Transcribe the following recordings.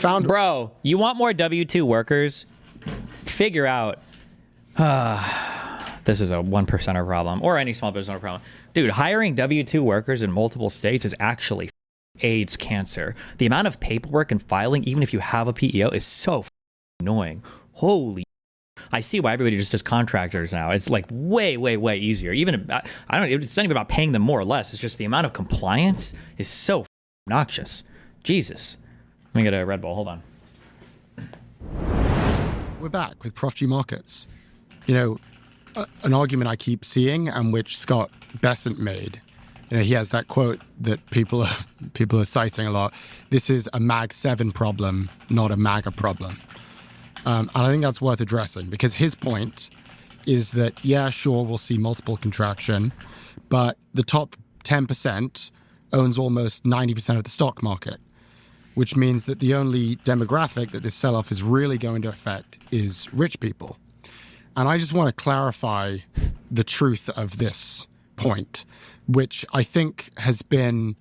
found... Bro, you want more W-2 workers? Figure out... this is a 1%er problem, or any small business owner problem. Dude, hiring W-2 workers in multiple states is actually AIDS cancer. The amount of paperwork and filing, even if you have a PEO, is so annoying. Holy... I see why everybody just does contractors now. It's like way, way, way easier. Even I don't. It's not even about paying them more or less. It's just the amount of compliance is so obnoxious. Jesus. Let me get a Red Bull. Hold on. We're back with Prof G Markets. You know, an argument I keep seeing, and which Scott Bessent made. You know, he has that quote that people are citing a lot. This is a Mag 7 problem, not a MAGA problem. And I think that's worth addressing, because his point is that, yeah, sure, we'll see multiple contraction, but the top 10% owns almost 90% of the stock market, which means that the only demographic that this sell-off is really going to affect is rich people. And I just want to clarify the truth of this point, which I think has been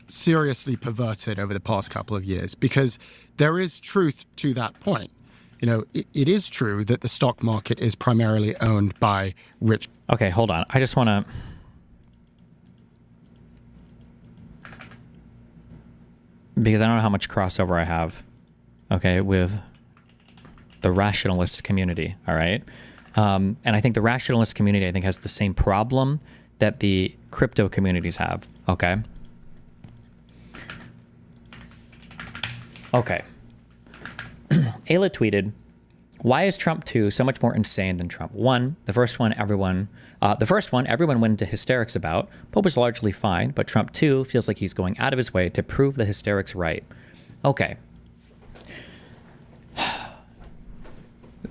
seriously perverted over the past couple of years, because there is truth to that point. You know, it is true that the stock market is primarily owned by rich. Okay, hold on. I just want to... Because I don't know how much crossover I have, okay, with the rationalist community, all right? And I think the rationalist community, I think, has the same problem that the crypto communities have, okay? Okay. Ayla tweeted, "Why is Trump 2 so much more insane than Trump 1? The first one, everyone went into hysterics about, but was largely fine. But Trump 2 feels like he's going out of his way to prove the hysterics right." Okay.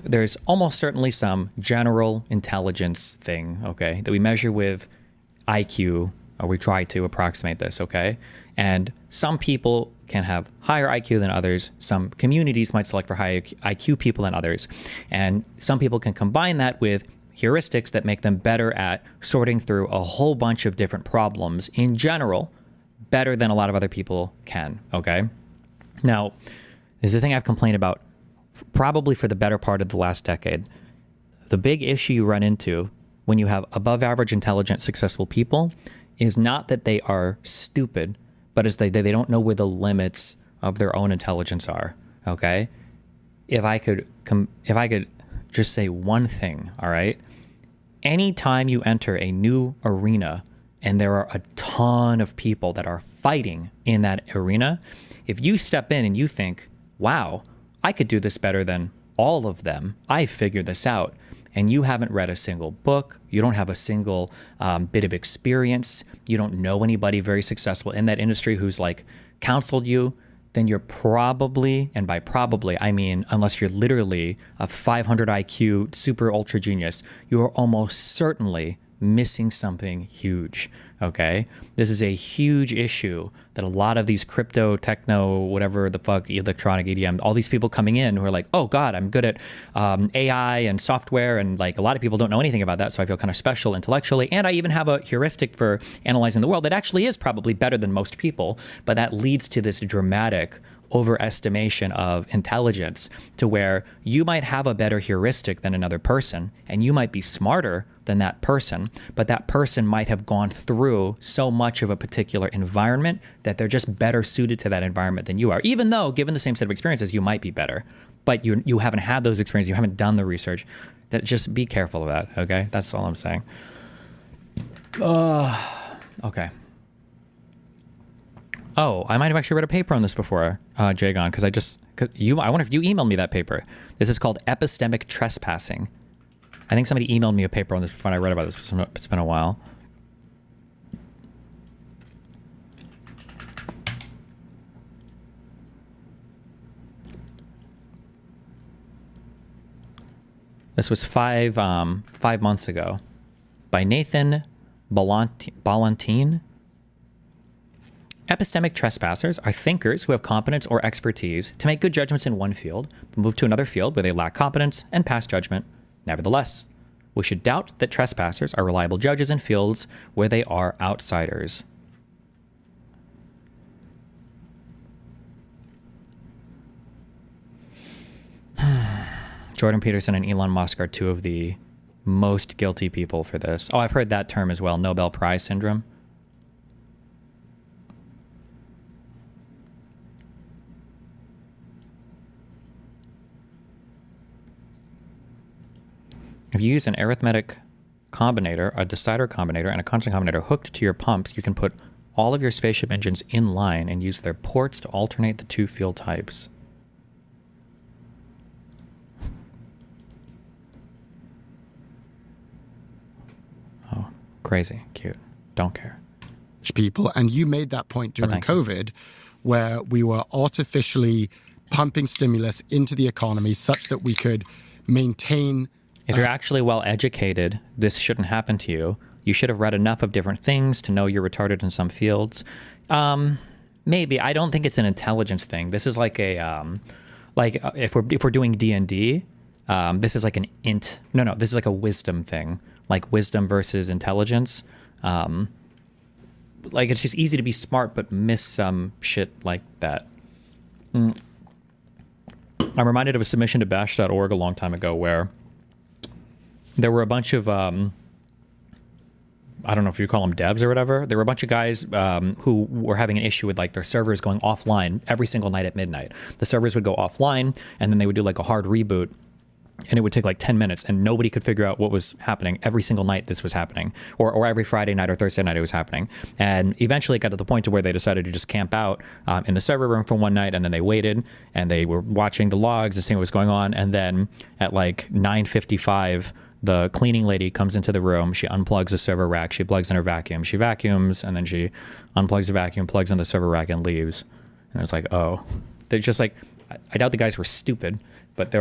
There's almost certainly some general intelligence thing, okay, that we measure with IQ, or we try to approximate this, okay? And some people can have higher IQ than others. Some communities might select for higher IQ people than others. And some people can combine that with heuristics that make them better at sorting through a whole bunch of different problems in general, better than a lot of other people can, okay? Now, this is the thing I've complained about probably for the better part of the last decade. The big issue you run into when you have above average intelligent, successful people is not that they are stupid, but is they don't know where the limits of their own intelligence are, okay? If I could just say one thing, all right? Anytime you enter a new arena and there are a ton of people that are fighting in that arena, if you step in and you think, wow, I could do this better than all of them, I figured this out, and you haven't read a single book, you don't have a single bit of experience, you don't know anybody very successful in that industry who's like counseled you, then you're probably, and by probably, I mean, unless you're literally a 500 IQ super ultra genius, you are almost certainly missing something huge, okay? This is a huge issue that a lot of these crypto, techno, whatever the fuck, electronic, EDM, all these people coming in who are like, oh God, I'm good at AI and software, and like a lot of people don't know anything about that, so I feel kind of special intellectually, and I even have a heuristic for analyzing the world that actually is probably better than most people, but that leads to this dramatic overestimation of intelligence to where you might have a better heuristic than another person, and you might be smarter than that person, but that person might have gone through so much of a particular environment that they're just better suited to that environment than you are, even though given the same set of experiences you might be better, but you haven't had those experiences, you haven't done the research. That just be careful of that, okay? That's all I'm saying. Okay. Oh, I might have actually read a paper on this before, Jagon, because I wonder if you emailed me that paper. This is called Epistemic Trespassing. I think somebody emailed me a paper on this before, and I read about this. It's been a while. This was five months ago by Nathan Ballantine. Epistemic trespassers are thinkers who have competence or expertise to make good judgments in one field, but move to another field where they lack competence and pass judgment. Nevertheless, we should doubt that trespassers are reliable judges in fields where they are outsiders. Jordan Peterson and Elon Musk are two of the most guilty people for this. Oh, I've heard that term as well, Nobel Prize syndrome. If you use an arithmetic combinator, a decider combinator, and a constant combinator hooked to your pumps, you can put all of your spaceship engines in line and use their ports to alternate the two fuel types. Oh, crazy, cute. Don't care. People, and you made that point during COVID, where we were artificially pumping stimulus into the economy such that we could maintain. If you're actually well educated, this shouldn't happen to you. You should have read enough of different things to know you're retarded in some fields. Maybe. I don't think it's an intelligence thing. This is like a if we're doing D&D, this is like an int. No, this is like a wisdom thing. Like wisdom versus intelligence. Like it's just easy to be smart but miss some shit like that. I'm reminded of a submission to bash.org a long time ago where there were a bunch of, I don't know if you call them devs or whatever. There were a bunch of guys who were having an issue with like their servers going offline every single night at midnight. The servers would go offline and then they would do like a hard reboot and it would take like 10 minutes and nobody could figure out what was happening. Every single night this was happening, or every Friday night or Thursday night it was happening. And eventually it got to the point to where they decided to just camp out in the server room for one night, and then they waited and they were watching the logs and seeing what was going on. And then at like 9:55, the cleaning lady comes into the room. She unplugs the server rack. She plugs in her vacuum. She vacuums, and then she unplugs the vacuum, plugs in the server rack, and leaves. And it's like, oh, they're just like, I doubt the guys were stupid, but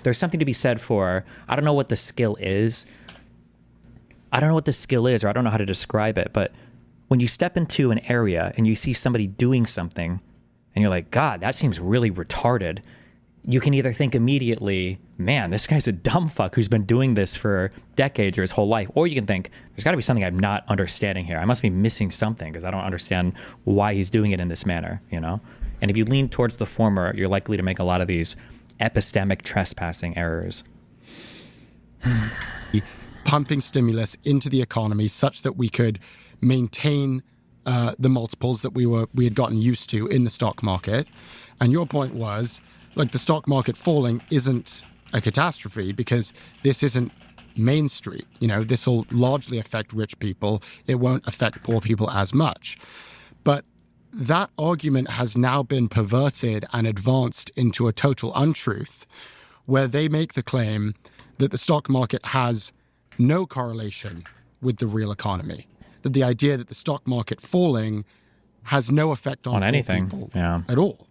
there's something to be said for, I don't know what the skill is. Or I don't know how to describe it, but when you step into an area and you see somebody doing something and you're like, God, that seems really retarded, you can either think immediately, man, this guy's a dumb fuck who's been doing this for decades or his whole life. Or you can think, there's got to be something I'm not understanding here. I must be missing something because I don't understand why he's doing it in this manner, you know? And if you lean towards the former, you're likely to make a lot of these epistemic trespassing errors. Pumping stimulus into the economy such that we could maintain the multiples that we had gotten used to in the stock market. And your point was, like, the stock market falling isn't a catastrophe because this isn't Main Street. You know, this will largely affect rich people. It won't affect poor people as much. But that argument has now been perverted and advanced into a total untruth, where they make the claim that the stock market has no correlation with the real economy, that the idea that the stock market falling has no effect on anything people at all.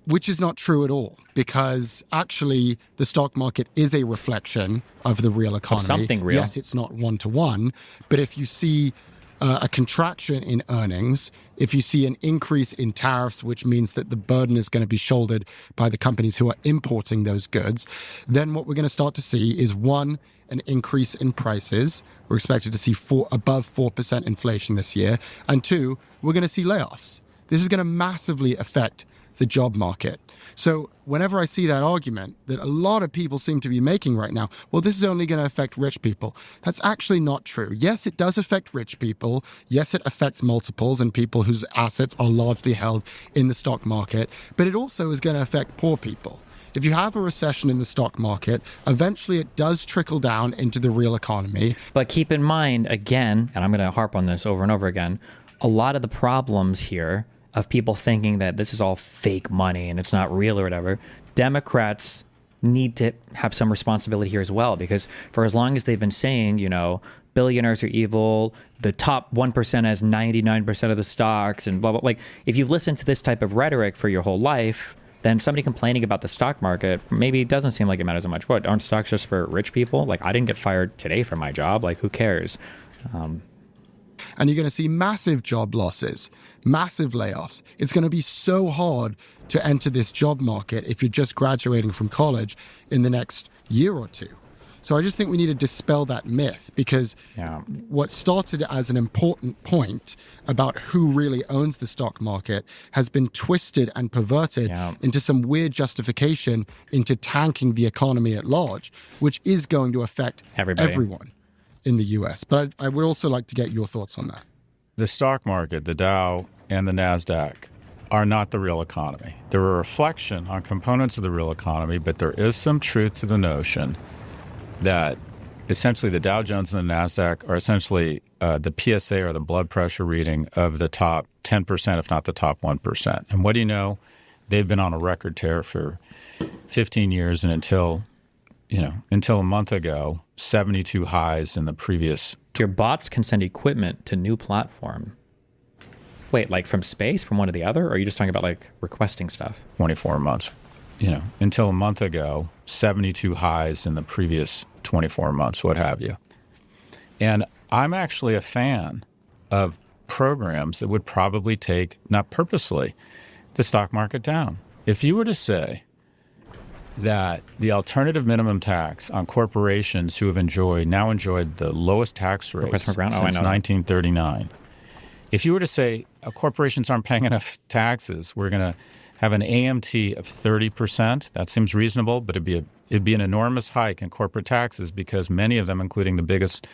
Which is not true at all, because actually the stock market is a reflection of the real economy. Of something real. Yes, it's not one-to-one, but if you see a contraction in earnings, if you see an increase in tariffs, which means that the burden is going to be shouldered by the companies who are importing those goods, then what we're going to start to see is, one, an increase in prices. We're expected to see above 4% inflation this year. And two, we're going to see layoffs. This is going to massively affect the job market. So whenever I see that argument that a lot of people seem to be making right now, well, this is only going to affect rich people. That's actually not true. Yes, it does affect rich people. Yes, it affects multiples and people whose assets are largely held in the stock market, but it also is going to affect poor people. If you have a recession in the stock market, eventually it does trickle down into the real economy. But keep in mind, again, and I'm going to harp on this over and over again, a lot of the problems here of people thinking that this is all fake money and it's not real or whatever, Democrats need to have some responsibility here as well, because for as long as they've been saying, you know, billionaires are evil, the top 1% has 99% of the stocks and blah, blah, like, if you've listened to this type of rhetoric for your whole life, then somebody complaining about the stock market, maybe it doesn't seem like it matters as much. What, aren't stocks just for rich people? Like, I didn't get fired today from my job. Like, who cares? And you're going to see massive job losses, massive layoffs. It's going to be so hard to enter this job market if you're just graduating from college in the next year or two. So I just think we need to dispel that myth, because what started as an important point about who really owns the stock market has been twisted and perverted into some weird justification into tanking the economy at large, which is going to affect everyone in the US. But I would also like to get your thoughts on that. The stock market, the Dow and the NASDAQ, are not the real economy. They're a reflection on components of the real economy, but there is some truth to the notion that essentially the Dow Jones and the NASDAQ are essentially the PSA, or the blood pressure reading of the top 10%, if not the top 1%. And what do you know? They've been on a record tear for 15 years, and until a month ago, 72 highs in the previous. Your bots can send equipment to new platform. Wait, like from space, from one to the other? Or are you just talking about like requesting stuff? 24 months. Until a month ago, 72 highs in the previous 24 months, what have you. And I'm actually a fan of programs that would probably take, not purposely, the stock market down. If you were to say that the alternative minimum tax on corporations who have now enjoyed the lowest tax rates since 1939, if you were to say corporations aren't paying enough taxes, we're going to have an AMT of 30%. That seems reasonable, but it'd be an enormous hike in corporate taxes, because many of them, including the biggest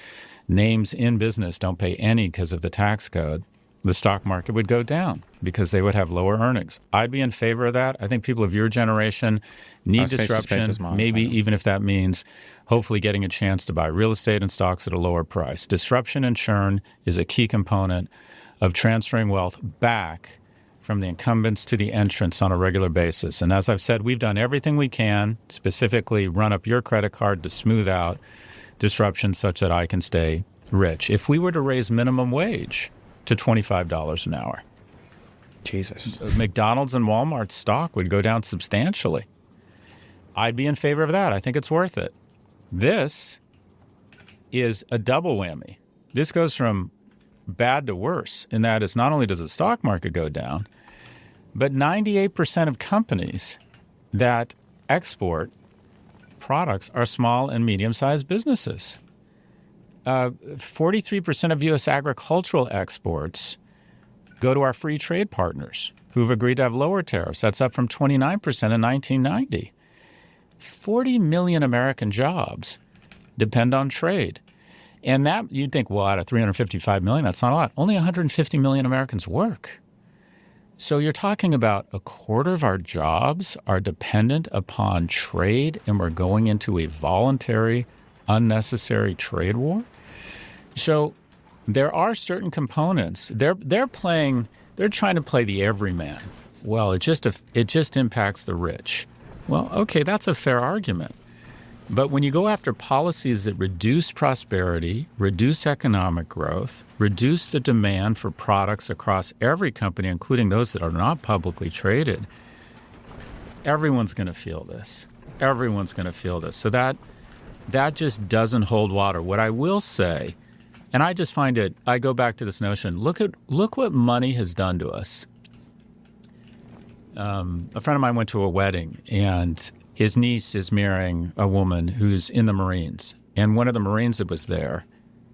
names in business, don't pay any because of the tax code. The stock market would go down because they would have lower earnings. I'd be in favor of that. I think people of your generation need disruption, maybe even if that means hopefully getting a chance to buy real estate and stocks at a lower price. Disruption and churn is a key component of transferring wealth back from the incumbents to the entrants on a regular basis. And as I've said, we've done everything we can, specifically run up your credit card to smooth out disruption such that I can stay rich. If we were to raise minimum wage to $25 an hour, Jesus, McDonald's and Walmart stock would go down substantially. I'd be in favor of that. I think it's worth it. This is a double whammy. This goes from bad to worse, in that is not only does the stock market go down, but 98% of companies that export products are small and medium-sized businesses. 43% of U.S. agricultural exports go to our free trade partners who've agreed to have lower tariffs. That's up from 29% in 1990. 40 million American jobs depend on trade. And that, you'd think, well, out of 355 million, that's not a lot. Only 150 million Americans work. So you're talking about a quarter of our jobs are dependent upon trade, and we're going into a voluntary, unnecessary trade war. So there are certain components. They're trying to play the everyman. Well, it just impacts the rich. Well, okay, that's a fair argument. But when you go after policies that reduce prosperity, reduce economic growth, reduce the demand for products across every company, including those that are not publicly traded, everyone's going to feel this. Everyone's going to feel this. So that just doesn't hold water. What I will say, and I just find it, I go back to this notion, look what money has done to us. A friend of mine went to a wedding, and his niece is marrying a woman who's in the Marines. And one of the Marines that was there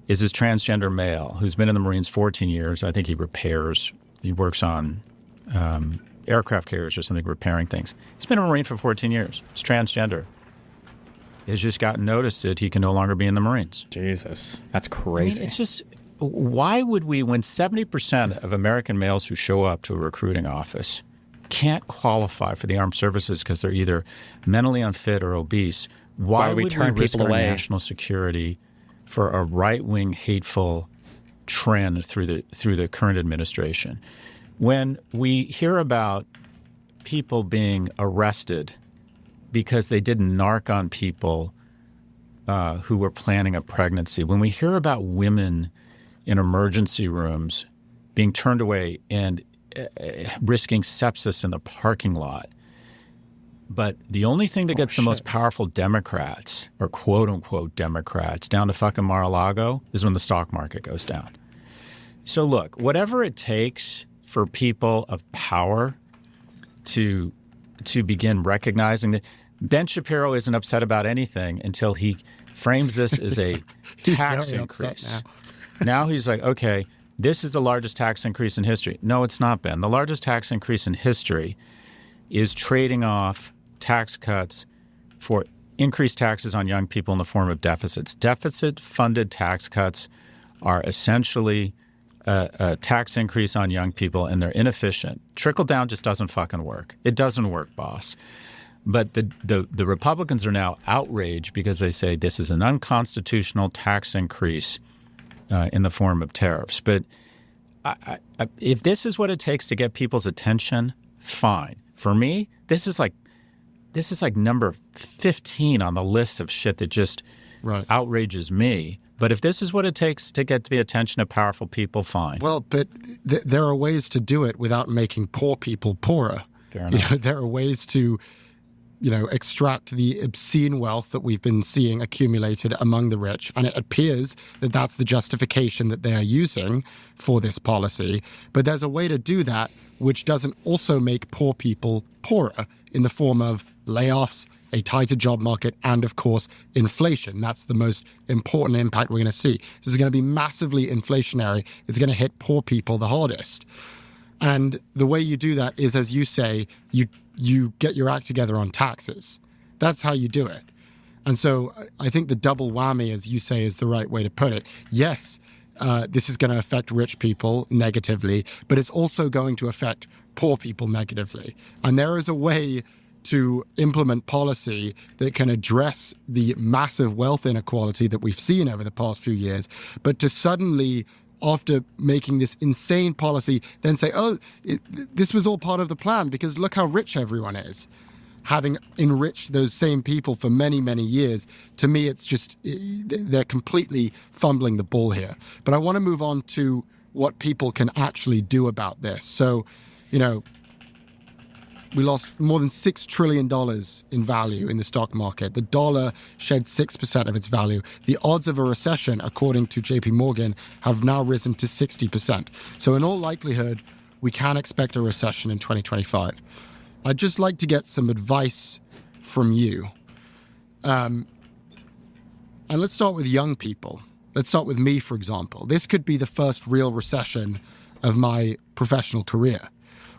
is this transgender male who's been in the Marines 14 years. I think he works on aircraft carriers or something, repairing things. He's been a Marine for 14 years. He's transgender. He's just gotten noticed that he can no longer be in the Marines. Jesus, that's crazy. I mean, it's just, why would we, when 70% of American males who show up to a recruiting office can't qualify for the armed services because they're either mentally unfit or obese, why would we turn people away? National security for a right-wing hateful trend through the current administration? When we hear about people being arrested because they didn't narc on people who were planning a pregnancy, when we hear about women in emergency rooms being turned away and risking sepsis in the parking lot. But the only thing that gets the most powerful Democrats, or quote-unquote Democrats, down to fucking Mar-a-Lago is when the stock market goes down. So look, whatever it takes for people of power to begin recognizing that Ben Shapiro isn't upset about anything until he frames this as a He's tax very upset increase. Now he's like, okay, this is the largest tax increase in history. No, it's not, Ben. The largest tax increase in history is trading off tax cuts for increased taxes on young people in the form of deficits. Deficit-funded tax cuts are essentially a tax increase on young people, and they're inefficient. Trickle-down just doesn't fucking work. It doesn't work, boss. But the Republicans are now outraged because they say this is an unconstitutional tax increase in the form of tariffs. But if this is what it takes to get people's attention, fine. For me, this is like number 15 on the list of shit that just outrages me. But if this is what it takes to get to the attention of powerful people, fine. Well, but there are ways to do it without making poor people poorer. Fair enough. There are ways to, extract the obscene wealth that we've been seeing accumulated among the rich. And it appears that that's the justification that they are using for this policy. But there's a way to do that which doesn't also make poor people poorer in the form of layoffs, a tighter job market, and, of course, inflation. That's the most important impact we're going to see. This is going to be massively inflationary. It's going to hit poor people the hardest. And the way you do that is, as you say, you get your act together on taxes. That's how you do it. And so I think the double whammy, as you say, is the right way to put it. Yes, this is going to affect rich people negatively, but it's also going to affect poor people negatively. And there is a way to implement policy that can address the massive wealth inequality that we've seen over the past few years, but to suddenly, after making this insane policy, then say, this was all part of the plan because look how rich everyone is. Having enriched those same people for many, many years, to me, it's just, they're completely fumbling the ball here. But I want to move on to what people can actually do about this. So, we lost more than $6 trillion in value in the stock market. The dollar shed 6% of its value. The odds of a recession, according to JP Morgan, have now risen to 60%. So in all likelihood, we can expect a recession in 2025. I'd just like to get some advice from you. And let's start with young people. Let's start with me, for example. This could be the first real recession of my professional career.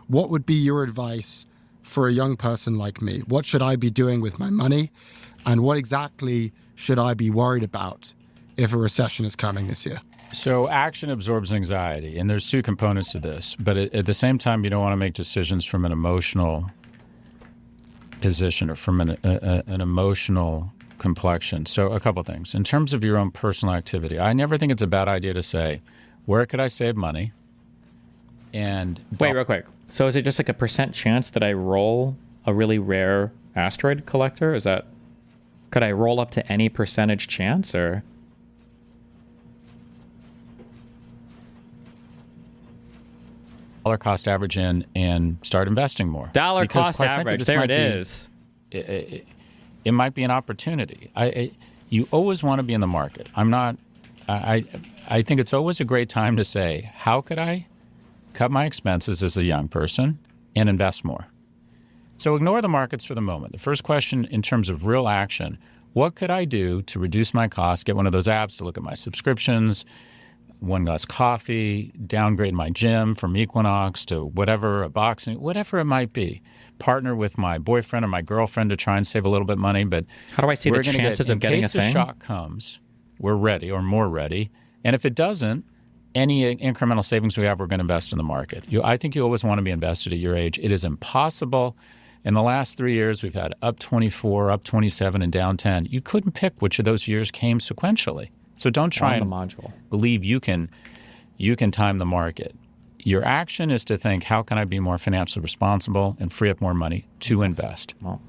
What would be your advice for a young person like me? What should I be doing with my money? And what exactly should I be worried about if a recession is coming this year? So action absorbs anxiety, and there's two components to this. But at the same time, you don't want to make decisions from an emotional position or from an emotional complexion. So a couple things. In terms of your own personal activity, I never think it's a bad idea to say, where could I save money? And wait, real quick. So is it just like a % chance that I roll a really rare asteroid collector? Could I roll up to any percentage chance, or? Dollar cost average in and start investing more. Dollar Because, cost quite frankly, average. this There might it be- is. It might be an opportunity. You always want to be in the market. I think it's always a great time to say, how could I cut my expenses as a young person and invest more? So ignore the markets for the moment. The first question in terms of real action, what could I do to reduce my costs, get one of those apps to look at my subscriptions, one glass coffee, downgrade my gym from Equinox to whatever, a boxing, whatever it might be. Partner with my boyfriend or my girlfriend to try and save a little bit of money. But How do I see the chances of getting a in case the thing? shock comes, we're ready or more ready. And if it doesn't, any incremental savings we have, we're going to invest in the market. I think you always want to be invested at your age. It is impossible. In the last 3 years, we've had up 24, up 27, and down 10. You couldn't pick which of those years came sequentially. So don't try On and the module. believe you can time the market. Your action is to think, how can I be more financially responsible and free up more money to invest? Well,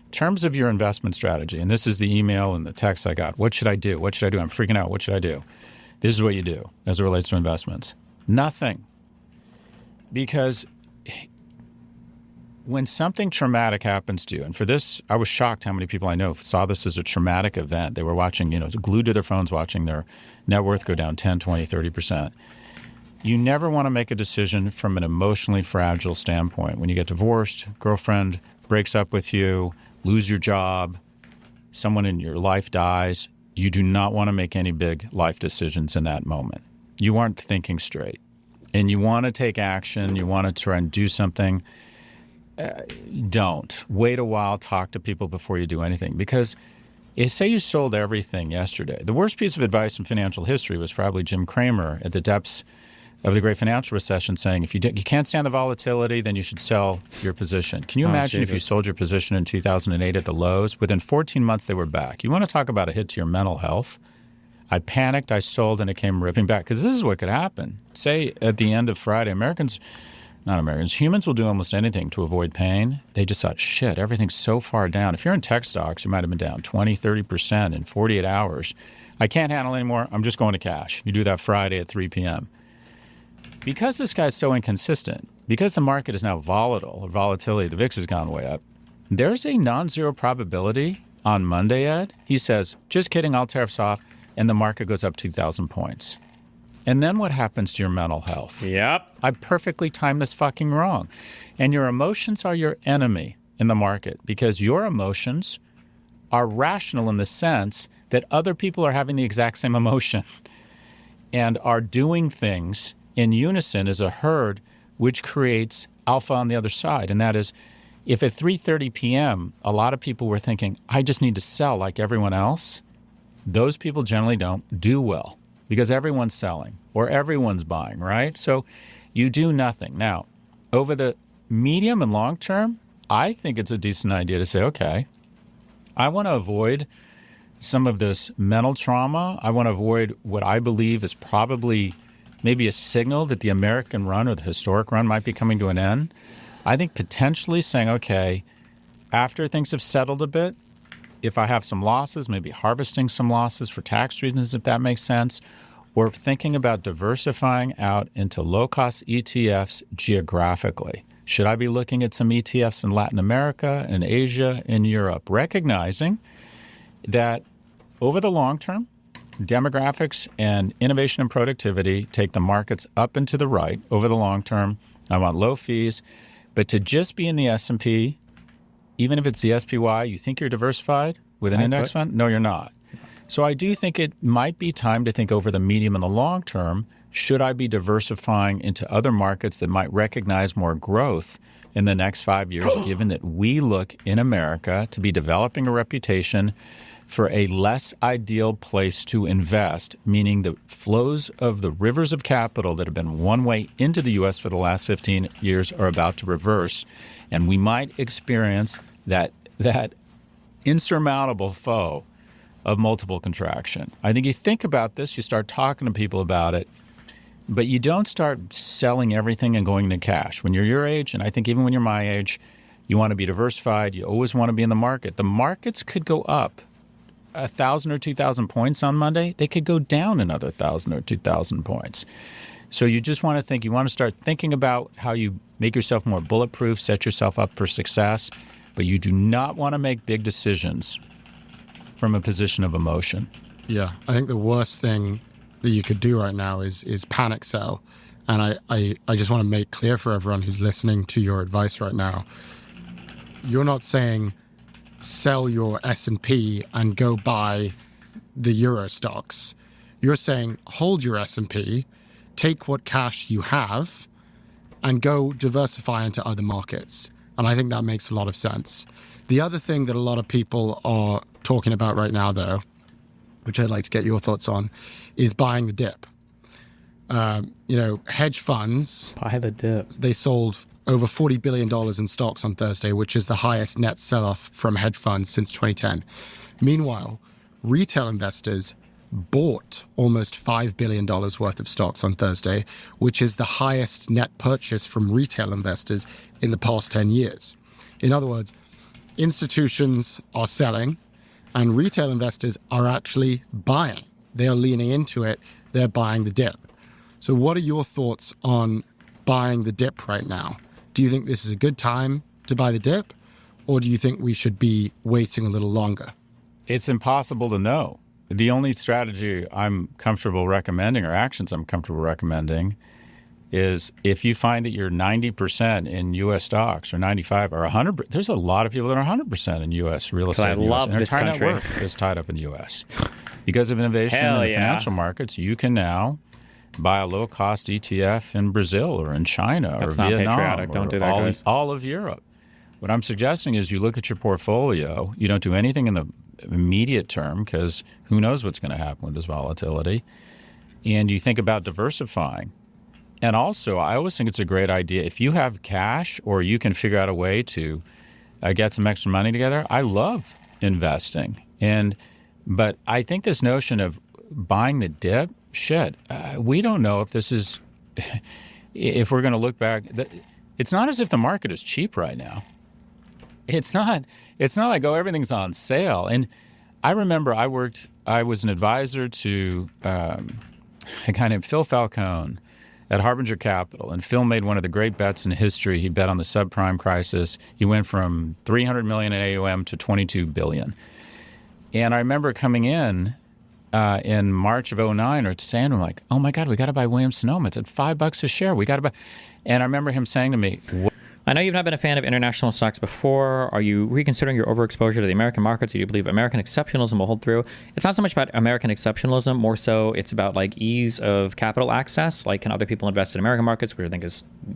In terms of your investment strategy, and this is the email and the text I got, what should I do? What should I do? I'm freaking out. What should I do? This is what you do as it relates to investments. Nothing. Because when something traumatic happens to you, and for this, I was shocked how many people I know saw this as a traumatic event. They were watching, glued to their phones, watching their net worth go down 10, 20, 30%. You never want to make a decision from an emotionally fragile standpoint. When you get divorced, girlfriend breaks up with you, lose your job, someone in your life dies, you do not want to make any big life decisions in that moment. You aren't thinking straight. And you want to take action, you want to try and do something. Don't. Wait a while, talk to people before you do anything. Because say you sold everything yesterday. The worst piece of advice in financial history was probably Jim Cramer at the depths of the great financial recession saying, if you can't stand the volatility, then you should sell your position. Can you imagine if you sold your position in 2008 at the lows? Within 14 months, they were back. You want to talk about a hit to your mental health? I panicked, I sold, and it came ripping back. Because this is what could happen. Say at the end of Friday, humans will do almost anything to avoid pain. They just thought, shit, everything's so far down. If you're in tech stocks, you might have been down 20, 30% in 48 hours. I can't handle anymore. I'm just going to cash. You do that Friday at 3 p.m. Because this guy's so inconsistent, because the market is now volatile, or volatility, the VIX has gone way up, there's a non-zero probability on Monday, Ed. He says, just kidding, all tariffs off, and the market goes up 2,000 points. And then what happens to your mental health? Yep. I perfectly timed this fucking wrong. And your emotions are your enemy in the market because your emotions are rational in the sense that other people are having the exact same emotion and are doing things in unison as a herd, which creates alpha on the other side. And that is, if at 3:30 p.m., a lot of people were thinking, I just need to sell like everyone else, those people generally don't do well because everyone's selling or everyone's buying, right? So you do nothing. Now, over the medium and long term, I think it's a decent idea to say, okay, I want to avoid some of this mental trauma. I want to avoid what I believe is probably maybe a signal that the American run or the historic run might be coming to an end. I think potentially saying, okay, after things have settled a bit, if I have some losses, maybe harvesting some losses for tax reasons, if that makes sense, or thinking about diversifying out into low-cost ETFs geographically. Should I be looking at some ETFs in Latin America, in Asia, in Europe, recognizing that over the long term, demographics and innovation and productivity take the markets up and to the right over the long term. I want low fees. But to just be in the S&P, even if it's the SPY, you think you're diversified with an index fund? No, you're not. So I do think it might be time to think over the medium and the long term, should I be diversifying into other markets that might recognize more growth in the next 5 years, given that we look in America to be developing a reputation for a less ideal place to invest, meaning the flows of the rivers of capital that have been one way into the U.S. for the last 15 years are about to reverse. And we might experience that insurmountable foe of multiple contraction. I think you think about this, you start talking to people about it, but you don't start selling everything and going to cash. When you're your age, and I think even when you're my age, you want to be diversified. You always want to be in the market. The markets could go up 1,000 or 2,000 points on Monday. They could go down another 1,000 or 2,000 points. So you just want to think, you want to start thinking about how you make yourself more bulletproof, set yourself up for success, but you do not want to make big decisions from a position of emotion. Yeah, I think the worst thing that you could do right now is panic sell. And I just want to make clear for everyone who's listening to your advice right now, you're not saying sell your S&P and go buy the Euro stocks. You're saying hold your S&P, take what cash you have, and go diversify into other markets. And I think that makes a lot of sense. The other thing that a lot of people are talking about right now, though, which I'd like to get your thoughts on, is buying the dip. Hedge funds, Buy the dip. they sold over $40 billion in stocks on Thursday, which is the highest net sell-off from hedge funds since 2010. Meanwhile, retail investors bought almost $5 billion worth of stocks on Thursday, which is the highest net purchase from retail investors in the past 10 years. In other words, institutions are selling and retail investors are actually buying. They are leaning into it. They're buying the dip. So what are your thoughts on buying the dip right now? Do you think this is a good time to buy the dip, or do you think we should be waiting a little longer? It's impossible to know. The only strategy I'm comfortable recommending, or actions I'm comfortable recommending, is if you find that you're 90% in U.S. stocks or 95 or 100, there's a lot of people that are 100% in U.S. real estate. I love this entire country. Net worth is tied up in the U.S. Because of innovation Hell in the yeah. financial markets, you can now buy a low-cost ETF in Brazil or in China That's or not Vietnam patriotic. Don't or do that, guys. all of Europe. What I'm suggesting is you look at your portfolio. You don't do anything in the immediate term because who knows what's going to happen with this volatility. And you think about diversifying. And also, I always think it's a great idea. If you have cash or you can figure out a way to get some extra money together, I love investing. But I think this notion of buying the dip, we don't know if this is, if we're going to look back. It's not as if the market is cheap right now. It's not like, oh, everything's on sale. And I remember I was an advisor to a guy named Phil Falcone at Harbinger Capital. And Phil made one of the great bets in history. He bet on the subprime crisis. He went from $300 million in AUM to $22 billion. And I remember coming in March of 2009 or saying to him, like, oh my God, we got to buy Williams-Sonoma. It's at $5 a share. We got to buy. And I remember him saying to me, I know you've not been a fan of international stocks before. Are you reconsidering your overexposure to the American markets? Do you believe American exceptionalism will hold through? It's not so much about American exceptionalism, more so it's about like ease of capital access. Like, can other people invest in American markets, which I think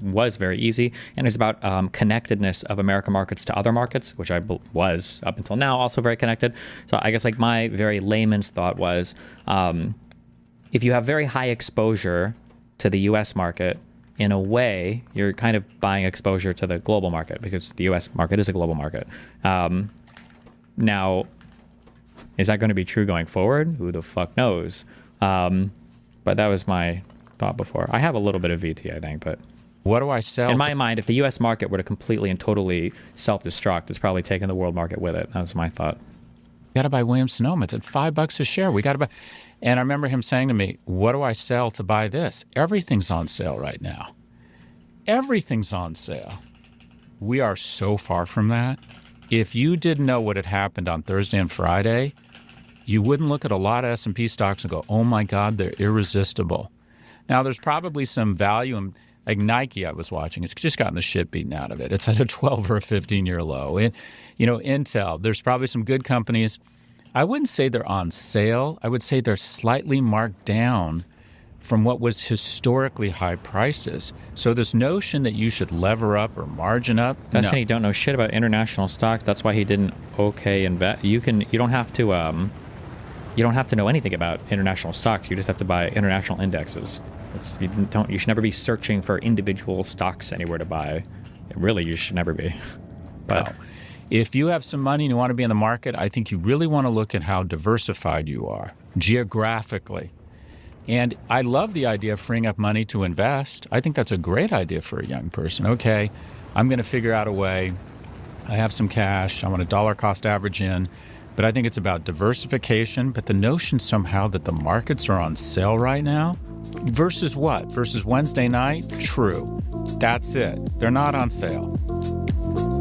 was very easy. And it's about connectedness of American markets to other markets, which I was up until now also very connected. So I guess like my very layman's thought was, if you have very high exposure to the U.S. market, in a way, you're kind of buying exposure to the global market because the U.S. market is a global market. Now, is that going to be true going forward? Who the fuck knows? But that was my thought before. I have a little bit of VT, I think, but what do I sell? In my mind, if the U.S. market were to completely and totally self-destruct, it's probably taking the world market with it. That was my thought. We got to buy Williams-Sonoma. It's at $5 a share. We got to buy. And I remember him saying to me, what do I sell to buy this? Everything's on sale right now. Everything's on sale. We are so far from that. If you didn't know what had happened on Thursday and Friday, you wouldn't look at a lot of S&P stocks and go, oh my God, they're irresistible. Now, there's probably some value in, like Nike I was watching. It's just gotten the shit beaten out of it. It's at a 12 or a 15-year low. Intel, there's probably some good companies. I wouldn't say they're on sale. I would say they're slightly marked down from what was historically high prices. So this notion that you should lever up or margin up, that's no. saying you don't know shit about international stocks. That's why he didn't invest. You don't have to know anything about international stocks. You just have to buy international indexes. You should never be searching for individual stocks anywhere to buy. Really, you should never be. But no. If you have some money and you want to be in the market, I think you really want to look at how diversified you are geographically. And I love the idea of freeing up money to invest. I think that's a great idea for a young person. Okay, I'm going to figure out a way. I have some cash. I want a dollar cost average in. But I think it's about diversification. But the notion somehow that the markets are on sale right now versus what? Versus Wednesday night? True. That's it. They're not on sale.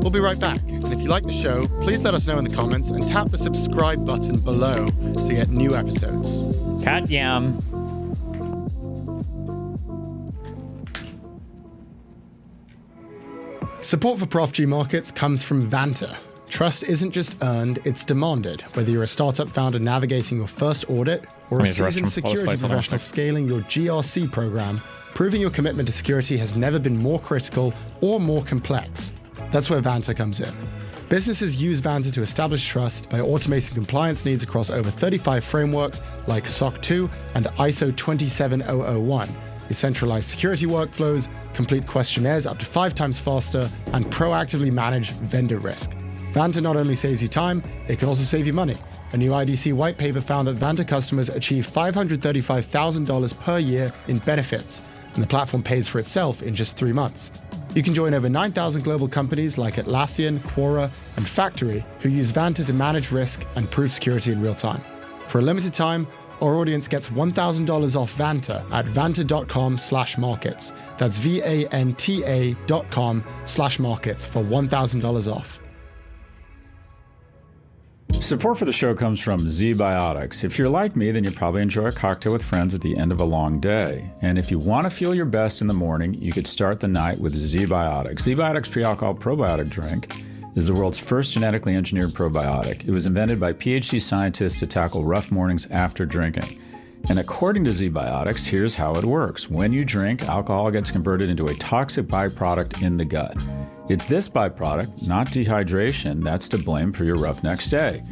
We'll be right back. And if you like the show, please let us know in the comments and tap the subscribe button below to get new episodes. Cat yam. Support for Prof G Markets comes from Vanta. Trust isn't just earned, it's demanded. Whether you're a startup founder navigating your first audit or a seasoned security professional scaling your GRC program, proving your commitment to security has never been more critical or more complex. That's where Vanta comes in. Businesses use Vanta to establish trust by automating compliance needs across over 35 frameworks like SOC 2 and ISO 27001. Centralize security workflows, complete questionnaires up to 5 times faster, and proactively manage vendor risk. Vanta not only saves you time, it can also save you money. A new IDC white paper found that Vanta customers achieve $535,000 per year in benefits, and the platform pays for itself in just 3 months. You can join over 9,000 global companies like Atlassian, Quora, and Factory who use Vanta to manage risk and prove security in real time. For a limited time, our audience gets $1,000 off Vanta at vanta.com/markets. That's VANTA.com/markets for $1,000 off. Support for the show comes from ZBiotics. If you're like me, then you probably enjoy a cocktail with friends at the end of a long day. And if you want to feel your best in the morning, you could start the night with ZBiotics. ZBiotics pre-alcohol probiotic drink is the world's first genetically engineered probiotic. It was invented by PhD scientists to tackle rough mornings after drinking. And according to ZBiotics, here's how it works. When you drink, alcohol gets converted into a toxic byproduct in the gut. It's this byproduct, not dehydration, that's to blame for your rough next day.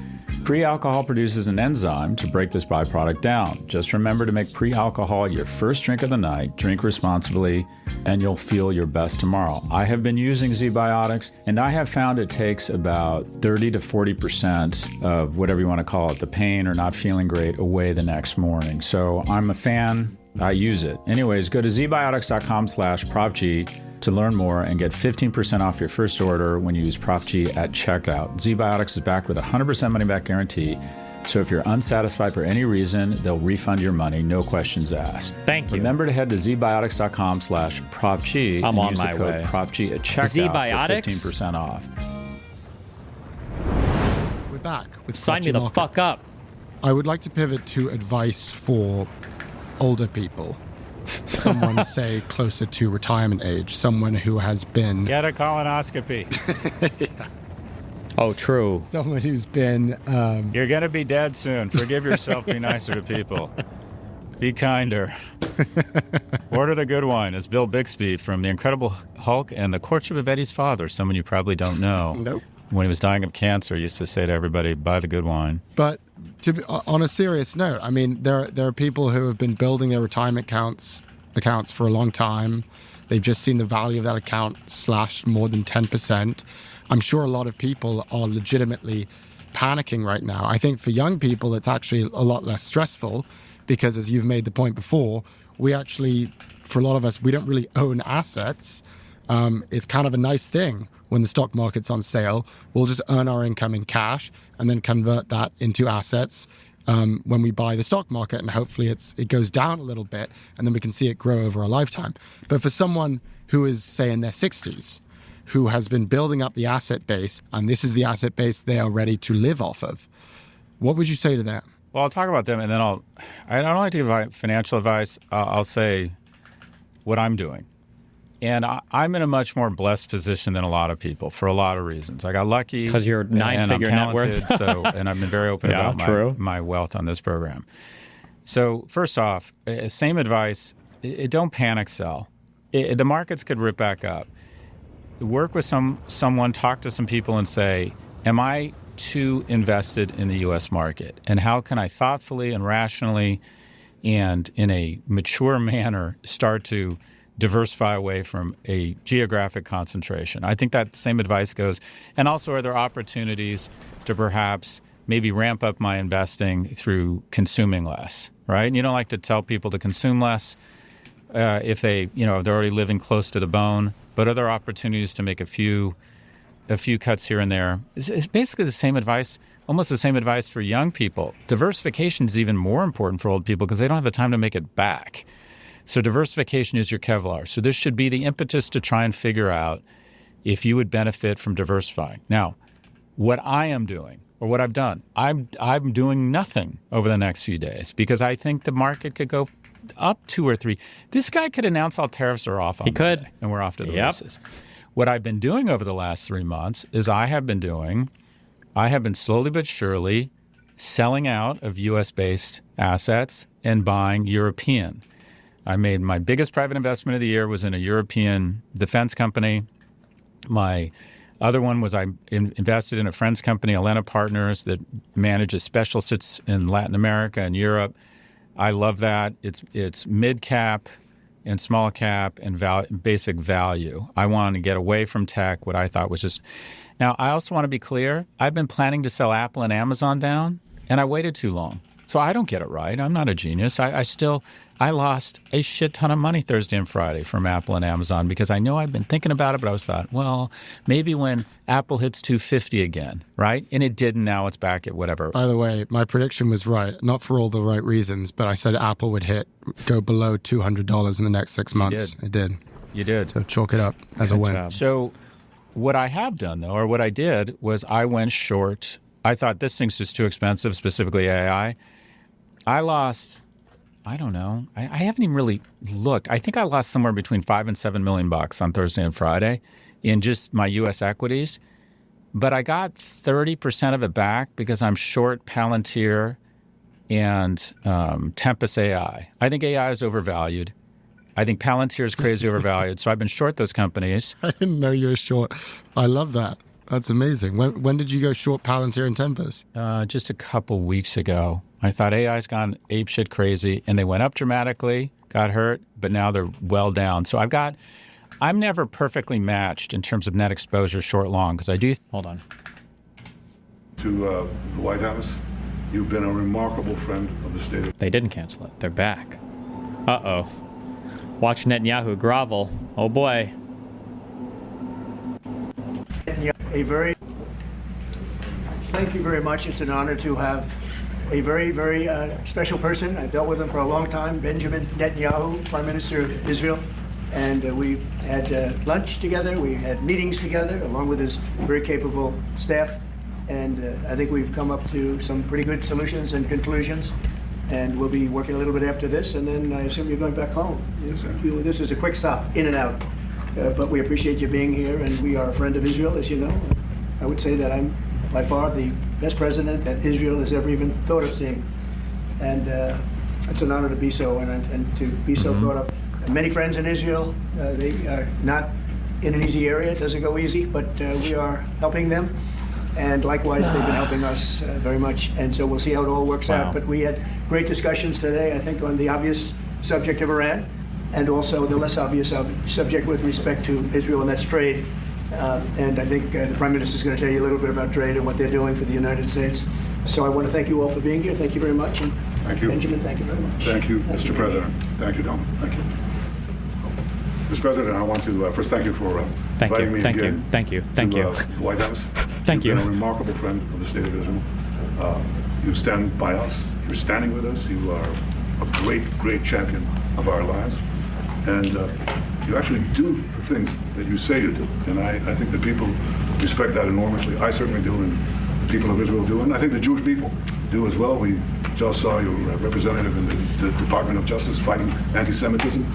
Pre-alcohol produces an enzyme to break this byproduct down. Just remember to make pre-alcohol your first drink of the night, drink responsibly, and you'll feel your best tomorrow. I have been using ZBiotics, and I have found it takes about 30 to 40% of whatever you want to call it, the pain or not feeling great, away the next morning. So I'm a fan. I use it. Anyways, go to zbiotics.com/ProfG to learn more and get 15% off your first order when you use Prof G at checkout. ZBiotics is backed with a 100% money-back guarantee. So if you're unsatisfied for any reason, they'll refund your money, no questions asked. Thank you. Remember to head to zbiotics.com/ProfG and use the code ProfG at checkout for 15% off. We're back with Sign Prof me G the Markets. fuck up. I would like to pivot to advice for older people. Someone, say, closer to retirement age, someone who has been... Get a colonoscopy. Oh, true. Someone who's been... You're going to be dead soon. Forgive yourself. Be nicer to people. Be kinder. Order the good wine. It's Bill Bixby from The Incredible Hulk and The Courtship of Eddie's Father, someone you probably don't know. Nope. When he was dying of cancer, he used to say to everybody, buy the good wine. But to be, on a serious note, I mean, there are people who have been building their retirement accounts for a long time. They've just seen the value of that account slashed more than 10%. I'm sure a lot of people are legitimately panicking right now. I think for young people, it's actually a lot less stressful because, as you've made the point before, we actually, for a lot of us, we don't really own assets. It's kind of a nice thing when the stock market's on sale. We'll just earn our income in cash and then convert that into assets when we buy the stock market, and hopefully it goes down a little bit and then we can see it grow over a lifetime. But for someone who is, say, in their 60s, who has been building up the asset base, and this is the asset base they are ready to live off of, what would you say to them? Well, I'll talk about them, and then I don't like to give financial advice. I'll say what I'm doing. And I'm in a much more blessed position than a lot of people for a lot of reasons. I got lucky. Because you're nine-figure net worth. And I've been very open about my wealth on this program. So first off, same advice, don't panic sell. The markets could rip back up. Work with someone, talk to some people and say, am I too invested in the U.S. market? And how can I thoughtfully and rationally and in a mature manner start to diversify away from a geographic concentration? I think that same advice goes. And also, are there opportunities to perhaps maybe ramp up my investing through consuming less, right? And you don't like to tell people to consume less if they're already living close to the bone. But are there opportunities to make a few cuts here and there? It's basically the same advice, almost the same advice for young people. Diversification is even more important for old people because they don't have the time to make it back. So diversification is your Kevlar. So this should be the impetus to try and figure out if you would benefit from diversifying. Now, what I am doing, or what I've done, I'm doing nothing over the next few days because I think the market could go up 2 or 3. This guy could announce all tariffs are off on Monday, and we're off to the races. What I've been doing over the last 3 months is I have been slowly but surely selling out of U.S.-based assets and buying European. I made my biggest private investment of the year was in a European defense company. My other one was I invested in a friend's company, Elena Partners, that manages specialists in Latin America and Europe. I love that. It's mid cap and small cap and basic value. I wanted to get away from tech, what I thought was just... Now, I also want to be clear. I've been planning to sell Apple and Amazon down, and I waited too long. So I don't get it right. I'm not a genius. I lost a shit ton of money Thursday and Friday from Apple and Amazon because I know I've been thinking about it, but I was thought, well, maybe when Apple hits 250 again, right? And it didn't. Now it's back at whatever. By the way, my prediction was right, not for all the right reasons, but I said Apple would go below $200 in the next 6 months. It did. You did. So chalk it up as a win. So what I have done, though, or what I did was I went short. I thought this thing's just too expensive, specifically AI. I lost, I don't know. I haven't even really looked. I think I lost somewhere between $5 and $7 million on Thursday and Friday in just my U.S. equities. But I got 30% of it back because I'm short Palantir and Tempest AI. I think AI is overvalued. I think Palantir is crazy overvalued. So I've been short those companies. I didn't know you were short. I love that. That's amazing. When did you go short Palantir and Tempest? Just a couple weeks ago. I thought AI's gone apeshit crazy, and they went up dramatically, got hurt, but now they're well down. So I'm never perfectly matched in terms of net exposure short long because I do. Hold on. To the White House, you've been a remarkable friend of the state of... They didn't cancel it. They're back. Uh-oh. Watch Netanyahu grovel. Oh boy. Thank you very much. It's an honor to have a very, very special person. I've dealt with him for a long time, Benjamin Netanyahu, Prime Minister of Israel. And we had lunch together, we had meetings together, along with his very capable staff. And I think we've come up to some pretty good solutions and conclusions. And we'll be working a little bit after this, and then I assume you're going back home. Yes, sir. This is a quick stop, in and out. But we appreciate you being here, and we are a friend of Israel, as you know. I would say that I'm by far the best president that Israel has ever even thought of seeing. And it's an honor to be so, and to be so brought up. Many friends in Israel, they are not in an easy area. It doesn't go easy, but we are helping them. And likewise, they've been helping us very much. And so we'll see how it all works out. But we had great discussions today, I think, on the obvious subject of Iran, and also the less obvious subject with respect to Israel, and that's trade. And I think the Prime Minister is going to tell you a little bit about trade and what they're doing for the United States. So I want to thank you all for being here. Thank you very much. And Thank you. Benjamin, thank you very much. Thank you, Mr. President. Thank you, Don. Thank you. Mr. President, I want to first thank you for inviting me again to the White House. Thank you. You've been a remarkable friend of the state of Israel. You stand by us. You're standing with us. You are a great, great champion of our lives. And you actually do the things that you say you do. And I think that people respect that enormously. I certainly do, and the people of Israel do. And I think the Jewish people do as well. We just saw your representative in the Department of Justice fighting anti-Semitism,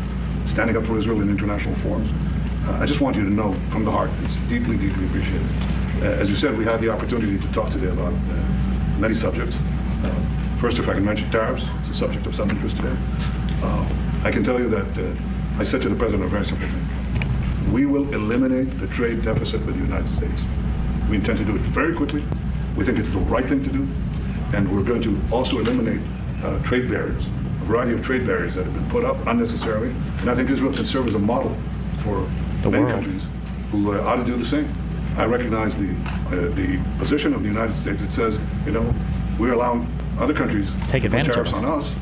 standing up for Israel in international forums. I just want you to know from the heart, it's deeply, deeply appreciated. As you said, we had the opportunity to talk today about many subjects. First, if I can mention tariffs, it's a subject of some interest today. I can tell you that I said to the President a very simple thing. We will eliminate the trade deficit with the United States. We intend to do it very quickly. We think it's the right thing to do. And we're going to also eliminate trade barriers, a variety of trade barriers that have been put up unnecessarily. And I think Israel can serve as a model for many countries who ought to do the same. I recognize the position of the United States. It says, we're allowing other countries to put tariffs on us,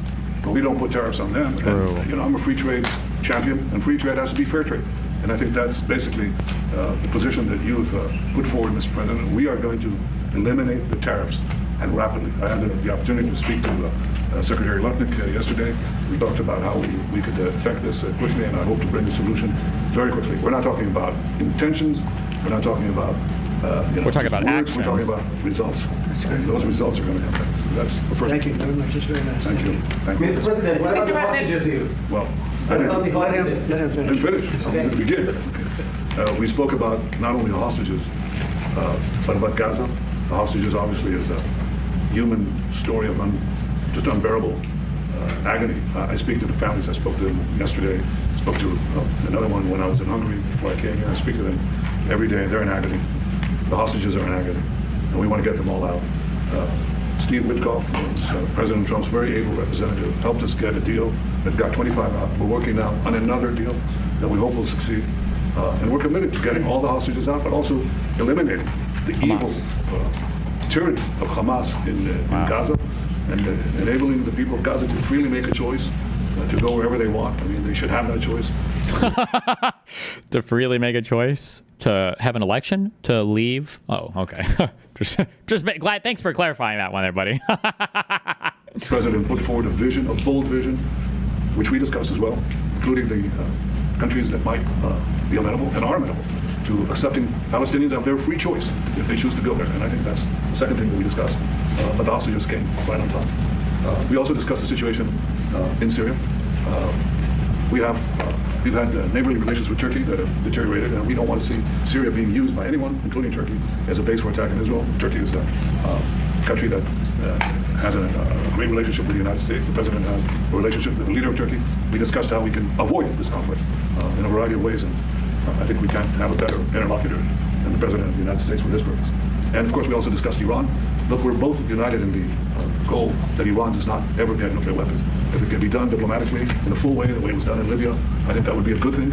but we don't put tariffs on them. And, I'm a free trade champion, and free trade has to be fair trade. And I think that's basically the position that you've put forward, Mr. President. We are going to eliminate the tariffs, and rapidly. I had the opportunity to speak to Secretary Lutnick yesterday. We talked about how we could effect this quickly, and I hope to bring the solution very quickly. We're not talking about intentions. We're not talking about we're talking about words. actions. We're talking about results. And those results are going to come back. That's the first. Thank you very much. It's very nice. Thank you. Thank you. Mr. President, what about the hostages here? Well, Let him finish. finish. Okay. We did. We spoke about not only the hostages, but about Gaza. The hostages obviously is a human story of just unbearable agony. I speak to the families. I spoke to them yesterday. Spoke to another one when I was in Hungary before I came here. I speak to them every day. They're in agony. The hostages are in agony, and we want to get them all out. Steve Witkoff was President Trump's very able representative, helped us get a deal that got 25 out. We're working now on another deal that we hope will succeed. And we're committed to getting all the hostages out, but also eliminating the Hamas. evil tyranny of Hamas in Gaza, and enabling the people of Gaza to freely make a choice to go wherever they want. I mean, they should have that choice. To freely make a choice, to have an election, to leave. Oh, okay. just glad. Thanks for clarifying that one there, buddy. The president put forward a vision, a bold vision, which we discussed as well, including the countries that might be amenable and are amenable to accepting Palestinians have their free choice if they choose to go there. And I think that's the second thing that we discussed. But the hostages came right on top. We also discussed the situation in Syria. We've had neighborly relations with Turkey that have deteriorated, and we don't want to see Syria being used by anyone, including Turkey, as a base for attacking Israel. Turkey is a country that has a great relationship with the United States. The president has a relationship with the leader of Turkey. We discussed how we can avoid this conflict in a variety of ways, and I think we can't have a better interlocutor than the president of the United States for this purpose. And of course, we also discussed Iran. Look, we're both united in the goal that Iran does not ever get nuclear weapons. If it can be done diplomatically in a full way, the way it was done in Libya, I think that would be a good thing.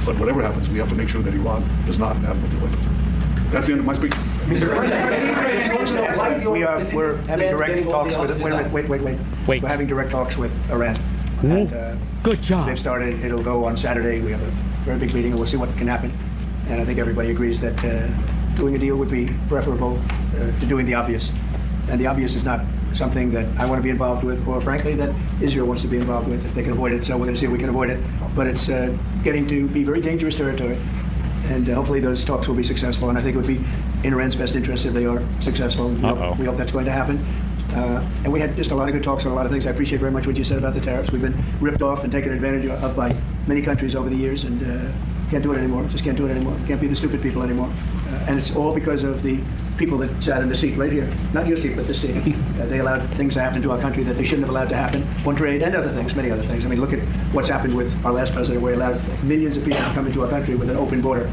But whatever happens, we have to make sure that Iran does not have nuclear weapons. That's the end of my speech. We're having direct talks with. Wait. We're having direct talks with Iran. And, good job. They've started. It'll go on Saturday. We have a very big meeting, and we'll see what can happen. And I think everybody agrees that doing a deal would be preferable to doing the obvious. And the obvious is not something that I want to be involved with, or frankly, that Israel wants to be involved with if they can avoid it. So we're going to see if we can avoid it. But it's getting to be very dangerous territory. And hopefully those talks will be successful. And I think it would be in Iran's best interest if they are successful. We hope that's going to happen. And we had just a lot of good talks on a lot of things. I appreciate very much what you said about the tariffs. We've been ripped off and taken advantage of by many countries over the years, and can't do it anymore. Just can't do it anymore. Can't be the stupid people anymore. And it's all because of the people that sat in the seat right here. Not your seat, but the seat. They allowed things to happen to our country that they shouldn't have allowed to happen on trade and other things, many other things. I mean, look at what's happened with our last president, where he allowed millions of people to come into our country with an open border.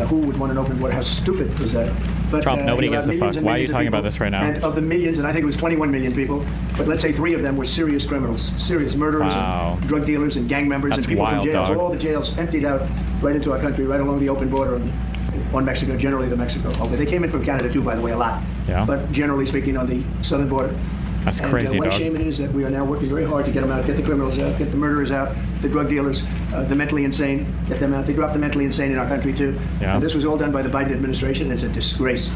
Who would want an open border? How stupid was that? But, Trump, nobody gives a fuck. Why are you talking about this right now? And of the millions, and I think it was 21 million people, but let's say 3 of them were serious criminals, serious murderers, and drug dealers, and gang members, That's and people wild, from jails. dog. All the jails emptied out right into our country, right along the open border on Mexico, generally the Mexico. They came in from Canada too, by the way, a lot. Yeah. But generally speaking, on the southern border. That's And crazy, what a dog. shame it is that we are now working very hard to get them out, get the criminals out, get the murderers out, the drug dealers, the mentally insane, get them out. They dropped the mentally insane in our country too. Yeah. And this was all done by the Biden administration. It's a disgrace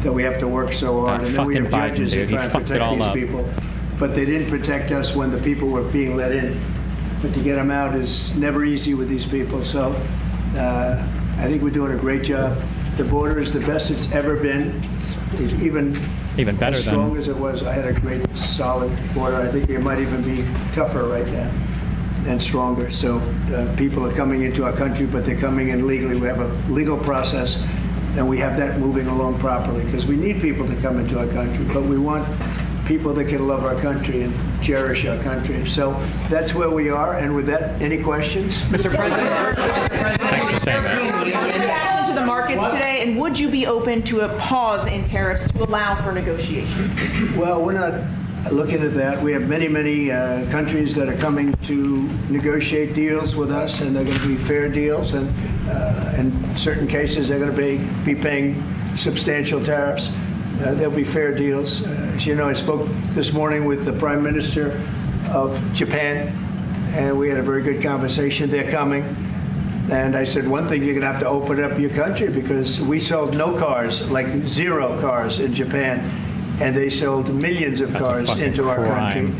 that we have to work so hard. That And then we have fucking Biden, judges dude. who He try to fucked it protect all these up. people. But they didn't protect us when the people were being let in. But to get them out is never easy with these people. So I think we're doing a great job. The border is the best it's ever been. It's even better as strong than as it was. I had a great, solid border. I think it might even be tougher right now and stronger. So people are coming into our country, but they're coming in legally. We have a legal process, and we have that moving along properly, because we need people to come into our country, but we want people that can love our country and cherish our country. So that's where we are. And with that, any questions? Mr. President. Thanks for saying that. To the markets today, and would you be open to a pause in tariffs to allow for negotiations? Well, we're not looking at that. We have many, many countries that are coming to negotiate deals with us, and they're going to be fair deals. And in certain cases, they're going to be paying substantial tariffs. There'll be fair deals. As you know, I spoke this morning with the Prime Minister of Japan, and we had a very good conversation. They're coming. And I said, one thing, you're going to have to open up your country, because we sold no cars, like 0 cars in Japan, and they sold millions of cars into our country.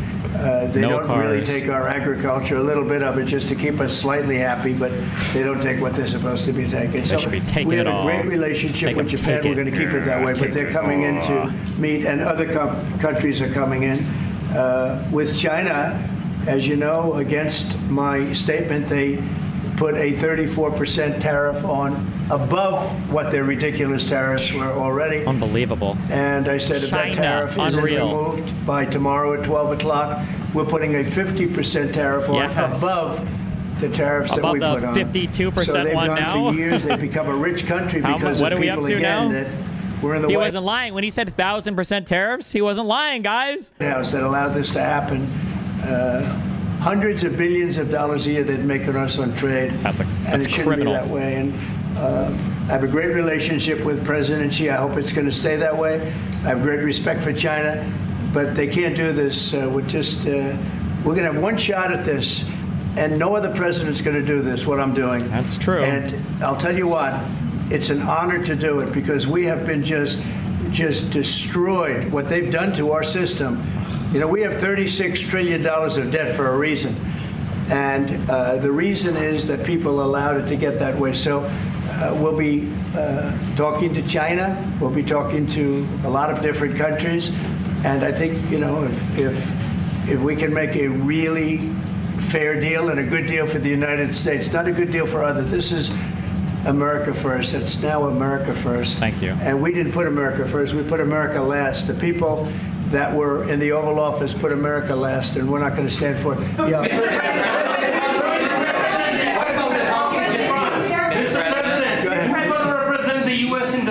They No don't really cars. take our agriculture, a little bit of it, just to keep us slightly happy, but they don't take what they're supposed to be taking. They should be taking we have it a all. great relationship Make with them Japan. take We're it. going to keep it that way, but Take they're it coming in all. to meet, and other countries are coming in. With China, as you know, against my statement, they put a 34% tariff on above what their ridiculous tariffs were already. Unbelievable. And I said, if that China, tariff isn't unreal. removed by tomorrow at 12 o'clock, we're putting a 50% tariff on Yes. above the tariffs that Above we the put on. 52% so they've one gone now? for years. They've become a rich country How because much- what of are we up people, to again, now? that were in the He White wasn't lying. When he said 1,000% tariffs, he wasn't lying, guys. House that allowed this to happen. Hundreds of billions of dollars a year they'd make on us on trade. That's and it shouldn't criminal. be that way. And I have a great relationship with President Xi. I hope it's going to stay that way. I have great respect for China, but they can't do this. We're going to have one shot at this, and no other president's going to do this, what I'm doing. That's true. And I'll tell you what, it's an honor to do it, because we have been just destroyed, what they've done to our system. You know, we have $36 trillion of debt for a reason. And the reason is that people allowed it to get that way. So we'll be talking to China. We'll be talking to a lot of different countries. And I think, if we can make a really fair deal and a good deal for the United States, not a good deal for others. This is America first. It's now America first. Thank you. And we didn't put America first. We put America last. The people that were in the Oval Office put America last, and we're not going to stand for it. Yeah.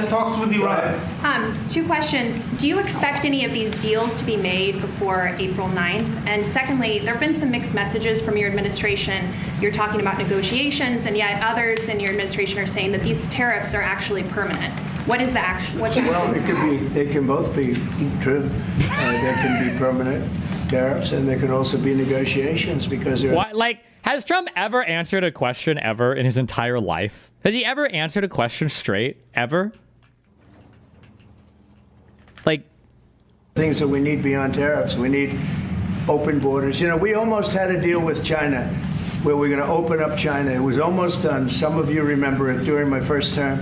Talks with Iran. 2 questions. Do you expect any of these deals to be made before April 9th? And secondly, there have been some mixed messages from your administration. You're talking about negotiations, and yet others in your administration are saying that these tariffs are actually permanent. What is the action? Well, it could be. They can both be true. There can be permanent tariffs, and there can also be negotiations because there. Why, like, has Trump ever answered a question ever in his entire life? Has he ever answered a question straight ever? Like, things that we need beyond tariffs. We need open borders. We almost had a deal with China where we're going to open up China. It was almost done. Some of you remember it during my first term.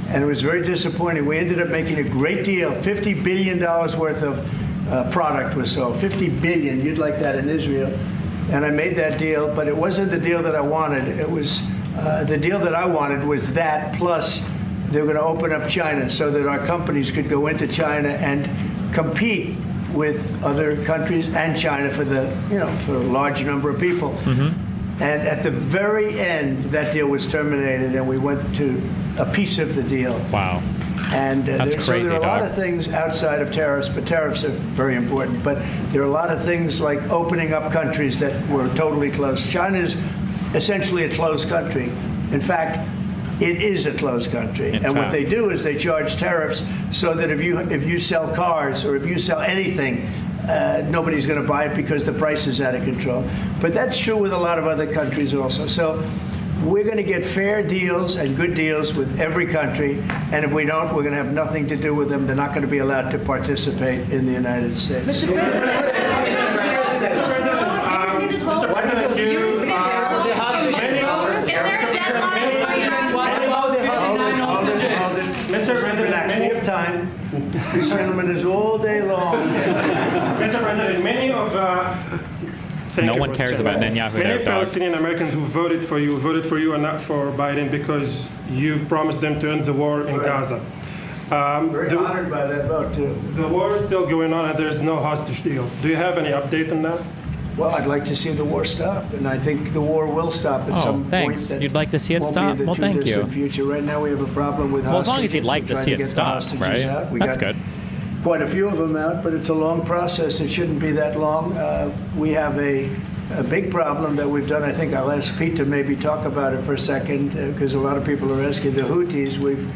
And it was very disappointing. We ended up making a great deal. $50 billion worth of product was sold. $50 billion. You'd like that in Israel. And I made that deal, but it wasn't the deal that I wanted. It was the deal that I wanted was that plus they were going to open up China so that our companies could go into China and compete with other countries and China for for a large number of people. Mm-hmm. And at the very end, that deal was terminated, and we went to a piece of the deal. Wow. And That's crazy, so there are a lot dog. of things outside of tariffs, but tariffs are very important. But there are a lot of things like opening up countries that were totally closed. China is essentially a closed country. In fact, it is a closed country. And what they do is they charge tariffs so that if you sell cars or if you sell anything, nobody's going to buy it because the price is out of control. But that's true with a lot of other countries also. So we're going to get fair deals and good deals with every country. And if we don't, we're going to have nothing to do with them. They're not going to be allowed to participate in the United States. Mr. President, Many of time. This gentleman is all day long. Mr. President, many of No one cares about Netanyahu. Many There, of dog. Palestinian Americans who voted for you and not for Biden because you've promised them to end the war in Gaza. Very honored by that vote, too. The war is still going on and there's no hostage deal. Do you have any update on that? Well, I'd like to see the war stop, and I think the war will stop at some thanks. point. You'd like to see it won't stop? be in the Well, too thank you. distant future. Right now, we have a problem with Well, as hostages. long as you'd like We're to trying see it get the stop, hostages right? out. We That's got good. Quite a few of them out, but it's a long process. It shouldn't be that long. We have a big problem that we've done. I think I'll ask Pete to maybe talk about it for a second, because a lot of people are asking the Houthis. We've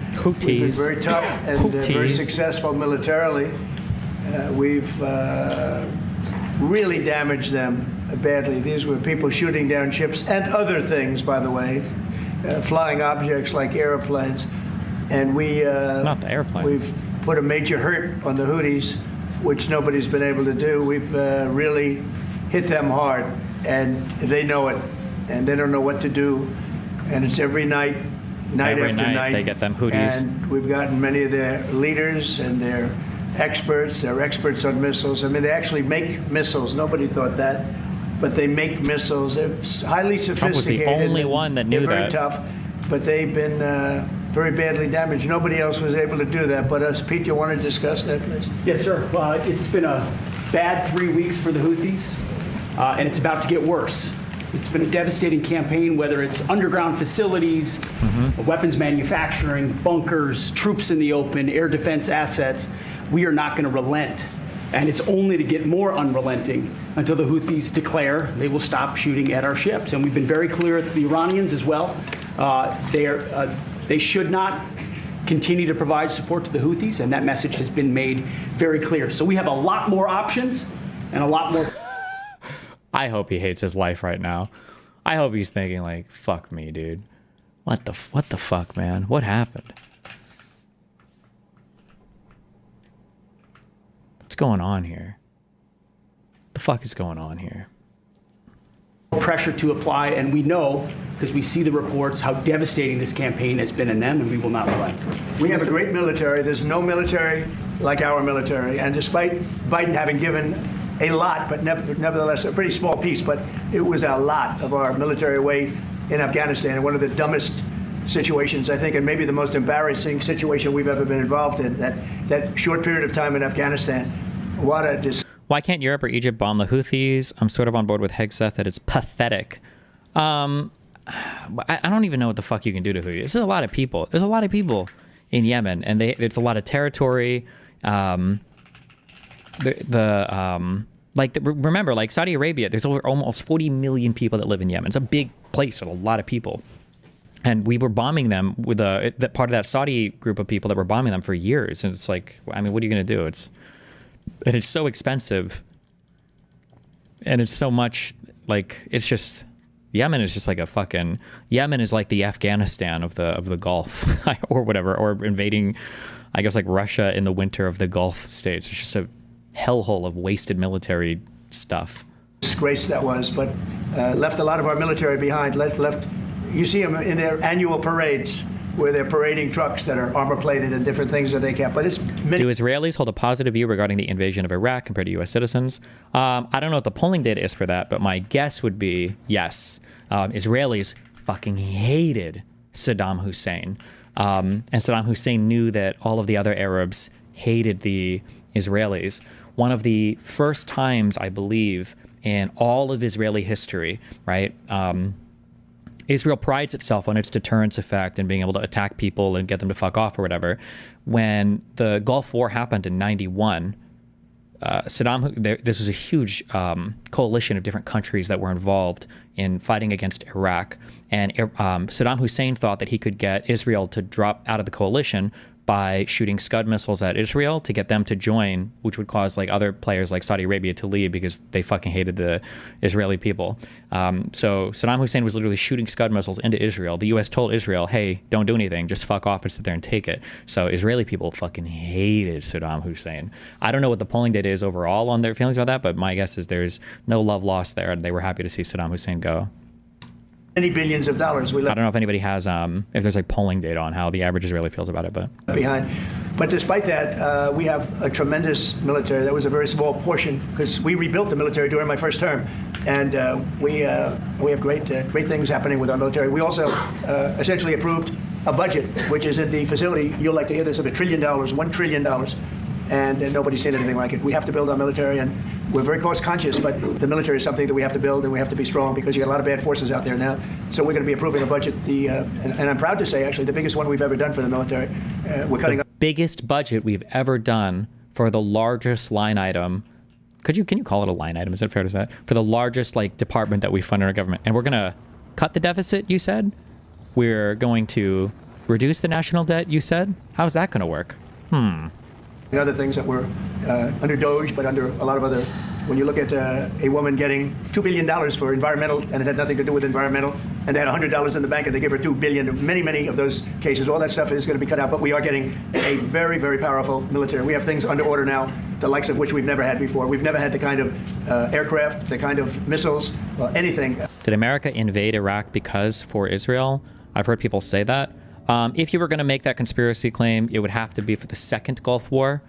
been very tough and very successful militarily. We've really damaged them badly. These were people shooting down ships and other things, by the way, flying objects like airplanes. And Not the airplanes. We've put a major hurt on the Houthis, which nobody's been able to do. We've really hit them hard, and they know it, and they don't know what to do. And it's every night Every after night night. they get them Houthis. And we've gotten many of their leaders and their experts. They're experts on missiles. I mean, they actually make missiles. Nobody thought that. But they make missiles. They're highly sophisticated. Trump was the only one that knew They're very that. tough, but they've been very badly damaged. Nobody else was able to do that but us. Pete, you want to discuss that, please? Yes, sir. It's been a bad 3 weeks for the Houthis, and it's about to get worse. It's been a devastating campaign, whether it's underground facilities, weapons manufacturing, bunkers, troops in the open, air defense assets. We are not going to relent. And it's only to get more unrelenting until the Houthis declare they will stop shooting at our ships. And we've been very clear with the Iranians as well. They should not continue to provide support to the Houthis, and that message has been made very clear. So we have a lot more options and a lot more. I hope he hates his life right now. I hope he's thinking like, fuck me, dude. What the fuck, man? What happened? What's going on here? The fuck is going on here? Pressure to apply, and we know because we see the reports, how devastating this campaign has been in them, and we will not relent. We have a great military. There's no military like our military. And despite Biden having given a lot, but nevertheless a pretty small piece, but it was a lot of our military away in Afghanistan, one of the dumbest situations, I think, and maybe the most embarrassing situation we've ever been involved in, that short period of time in Afghanistan. What a Why can't Europe or Egypt bomb the Houthis? I'm sort of on board with Hegseth that it's pathetic. I don't even know what the fuck you can do to Houthis. There's a lot of people. There's a lot of people in Yemen, and it's a lot of territory. Remember, like Saudi Arabia, there's over almost 40 million people that live in Yemen. It's a big place with a lot of people. And we were bombing them with that part of that Saudi group of people that were bombing them for years. And it's like, I mean, what are you going to do? It's so expensive. And it's so much like, it's just, Yemen is just like Yemen is like the Afghanistan of the Gulf or whatever, or invading, I guess, like Russia in the winter of the Gulf states. It's just a hellhole of wasted military stuff. Disgrace that was, but left a lot of our military behind. Left. You see them in their annual parades where they're parading trucks that are armor plated and different things that they kept. But it's do Israelis hold a positive view regarding the invasion of Iraq compared to U.S. citizens? I don't know what the polling data is for that, but my guess would be yes. Israelis fucking hated Saddam Hussein. And Saddam Hussein knew that all of the other Arabs hated the Israelis. One of the first times, I believe, in all of Israeli history, right? Israel prides itself on its deterrence effect and being able to attack people and get them to fuck off or whatever. When the Gulf War happened in 91, this was a huge coalition of different countries that were involved in fighting against Iraq. And Saddam Hussein thought that he could get Israel to drop out of the coalition by shooting Scud missiles at Israel to get them to join, which would cause like other players like Saudi Arabia to leave because they fucking hated the Israeli people. So Saddam Hussein was literally shooting Scud missiles into Israel. The U.S. told Israel, hey, don't do anything, just fuck off and sit there and take it. So Israeli people fucking hated Saddam Hussein. I don't know what the polling data is overall on their feelings about that, but my guess is there's no love lost there. They were happy to see Saddam Hussein go. Many billions of dollars we left I don't know if anybody has, if there's like polling data on how the average Israeli feels about it, but behind. But despite that, we have a tremendous military. That was a very small portion because we rebuilt the military during my first term, and we have great things happening with our military. We also essentially approved a budget, which is in the facility. You'll like to hear this, of $1 trillion, $1 trillion. And nobody's seen anything like it. We have to build our military, and we're very cost conscious, but the military is something that we have to build, and we have to be strong because you got a lot of bad forces out there now. So we're going to be approving a budget, and I'm proud to say, actually, the biggest one we've ever done for the military. We're cutting up. Biggest budget we've ever done for the largest line item. Can you call it a line item? Is that fair to say? For the largest like department that we fund in our government, and we're going to cut the deficit. You said we're going to reduce the national debt. You said, how's that going to work? Other things that were under Doge, but under a lot of other. When you look at a woman getting $2 billion for environmental, and it had nothing to do with environmental, and they had $100 in the bank, and they give her $2 billion. Many of those cases, all that stuff is going to be cut out. But we are getting a very, very powerful military. We have things under order now, the likes of which we've never had before. We've never had the kind of aircraft, the kind of missiles, anything. Did America invade Iraq for Israel? I've heard people say that. If you were going to make that conspiracy claim, it would have to be for the second Gulf War.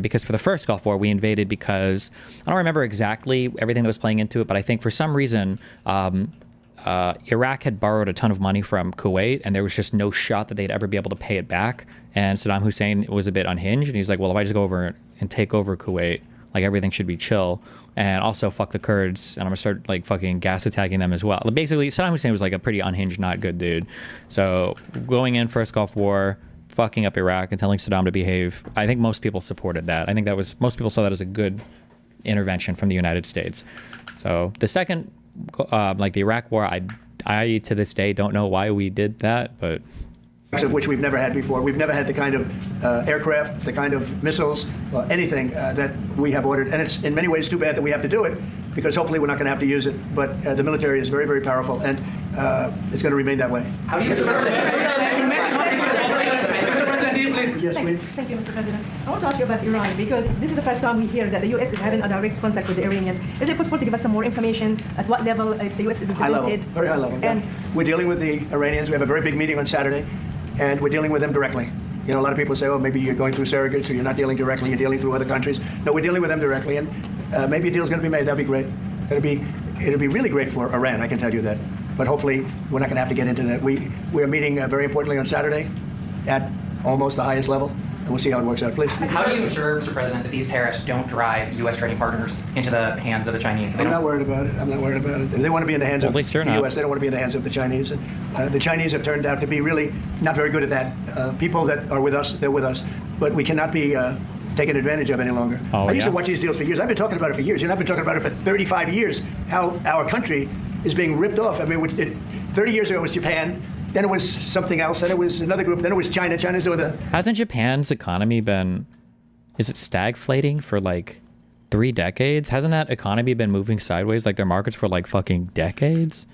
Because for the first Gulf War, we invaded because, I don't remember exactly everything that was playing into it, but I think for some reason, Iraq had borrowed a ton of money from Kuwait, and there was just no shot that they'd ever be able to pay it back. And Saddam Hussein was a bit unhinged, and he's like, well, if I just go over and take over Kuwait, like everything should be chill, and also fuck the Kurds, and I'm gonna start like fucking gas attacking them as well. Basically, Saddam Hussein was like a pretty unhinged, not good dude. So going in first Gulf War, fucking up Iraq and telling Saddam to behave, I think most people supported that. I think most people saw that as a good intervention from the United States. So the second, like the Iraq War, I to this day don't know why we did that, but Of which we've never had before. We've never had the kind of aircraft, the kind of missiles, anything that we have ordered. And it's in many ways too bad that we have to do it, because hopefully we're not going to have to use it. But the military is very, very powerful, and it's going to remain that way. How do you Mr. President, please. Yes, we. Thank you, Mr. President. I want to ask you about Iran because this is the first time we hear that the U.S. is having a direct contact with the Iranians. Is it possible to give us some more information at what level the U.S. is High level, represented? very high level. And we're dealing with the Iranians. We have a very big meeting on Saturday, and we're dealing with them directly. You know, a lot of people say, oh, maybe you're going through surrogates or you're not dealing directly, you're dealing through other countries. No, we're dealing with them directly, and maybe a deal's going to be made. That'd be great. It'll be really great for Iran, I can tell you that. But hopefully, we're not going to have to get into that. We are meeting very importantly on Saturday at almost the highest level, and we'll see how it works out. Please. How do you ensure, Mr. President, that these tariffs don't drive U.S. trading partners into the hands of the Chinese? I'm not worried about it. If they want to be in the hands of the U.S., they don't want to be in the hands of the Chinese. And the Chinese have turned out to be really not very good at that. People that are with us, they're with us. But we cannot be taken advantage of any longer. I used to watch these deals for years. I've been talking about it for years. I've been talking about it for 35 years, how our country is being ripped off. I mean, 30 years ago it was Japan, then it was something else, then it was another group, then it was China. China's doing the... Hasn't Japan's economy been, is it stagflating for like 3 decades? Hasn't that economy been moving sideways like their markets for like fucking decades?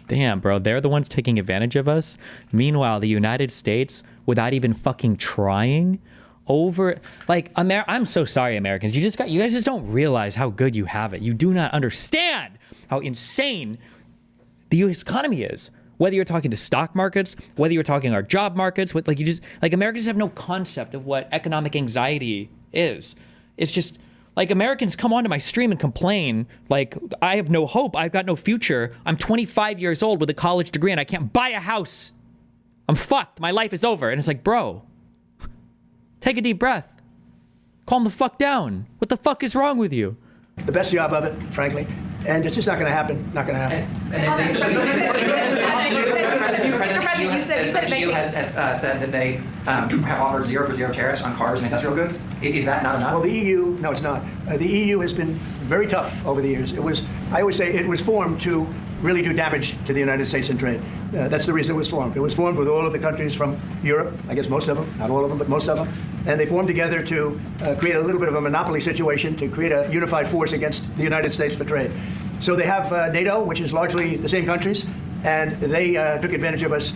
Damn, bro, they're the ones taking advantage of us. Meanwhile, the United States, without even fucking trying, I'm so sorry, Americans. You guys just don't realize how good you have it. You do not understand how insane the U.S. economy is. Whether you're talking the stock markets, whether you're talking our job markets, Americans have no concept of what economic anxiety is. It's just like Americans come onto my stream and complain like I have no hope, I've got no future. I'm 25 years old with a college degree and I can't buy a house. I'm fucked. My life is over. And it's like, bro, take a deep breath. Calm the fuck down. What the fuck is wrong with you? The best job of it, frankly. And it's just not going to happen. Not going to happen. The EU has said that they have offered 0 tariffs on cars and industrial goods. Is that not enough? Well, the EU, no, it's not. The EU has been very tough over the years. I always say it was formed to really do damage to the United States in trade. That's the reason it was formed. It was formed with all of the countries from Europe, I guess most of them, not all of them, but most of them. And they formed together to create a little bit of a monopoly situation, to create a unified force against the United States for trade. So they have NATO, which is largely the same countries, and they took advantage of us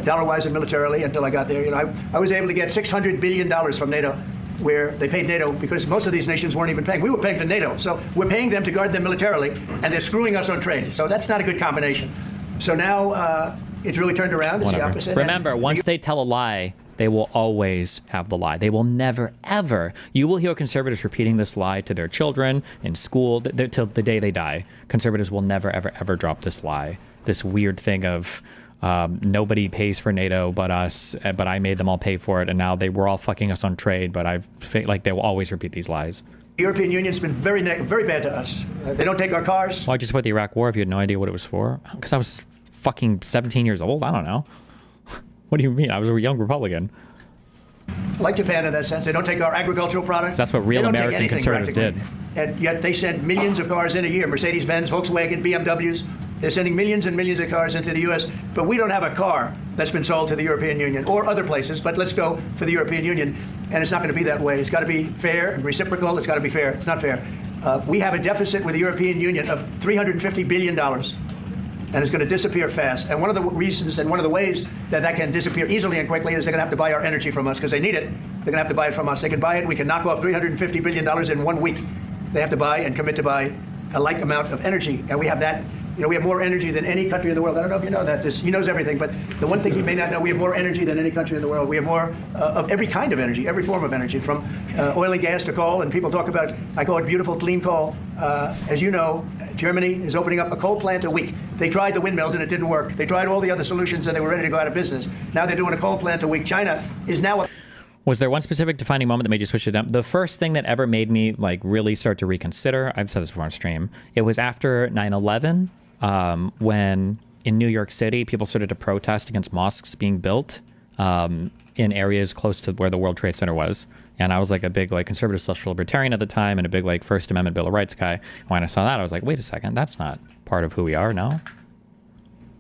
dollar-wise and militarily until I got there. You know, I was able to get $600 billion from NATO, where they paid NATO because most of these nations weren't even paying. We were paying for NATO, so we're paying them to guard them militarily, and they're screwing us on trade. So that's not a good combination. So now it's really turned around. It's the opposite. Remember, once they tell a lie, they will always have the lie. They will never, ever. You will hear conservatives repeating this lie to their children in school till the day they die. Conservatives will never, ever, ever drop this lie. This weird thing of nobody pays for NATO but us, but I made them all pay for it, and now they were all fucking us on trade, but they will always repeat these lies. The European Union's been very bad to us. They don't take our cars. Why'd you support the Iraq War if you had no idea what it was for? Because I was fucking 17 years old? I don't know. What do you mean? I was a young Republican. Like Japan in that sense. They don't take our agricultural products. That's what real American conservatives did. And yet they send millions of cars in a year. Mercedes-Benz, Volkswagen, BMWs. They're sending millions and millions of cars into the U.S., but we don't have a car that's been sold to the European Union or other places, but let's go for the European Union. And it's not going to be that way. It's got to be fair and reciprocal. It's got to be fair. It's not fair. We have a deficit with the European Union of $350 billion. And it's going to disappear fast. And one of the reasons and one of the ways that can disappear easily and quickly is they're going to have to buy our energy from us because they need it. They're going to have to buy it from us. They can buy it. We can knock off $350 billion in 1 week. They have to buy and commit to buy a like amount of energy. And we have that. You know, we have more energy than any country in the world. I don't know if you know that. He knows everything. But the one thing he may not know, we have more energy than any country in the world. We have more of every kind of energy, every form of energy, from oil and gas to coal. And people talk about, I call it beautiful, clean coal. As you know, Germany is opening up a coal plant a week. They tried the windmills and it didn't work. They tried all the other solutions and they were ready to go out of business. Now they're doing a coal plant a week. China is now... Was there one specific defining moment that made you switch it up? The first thing that ever made me really start to reconsider, I've said this before on stream, it was after 9/11, when in New York City, people started to protest against mosques being built in areas close to where the World Trade Center was. And I was a big conservative social libertarian at the time and a big First Amendment Bill of Rights guy. When I saw that, I was like, wait a second, that's not part of who we are now.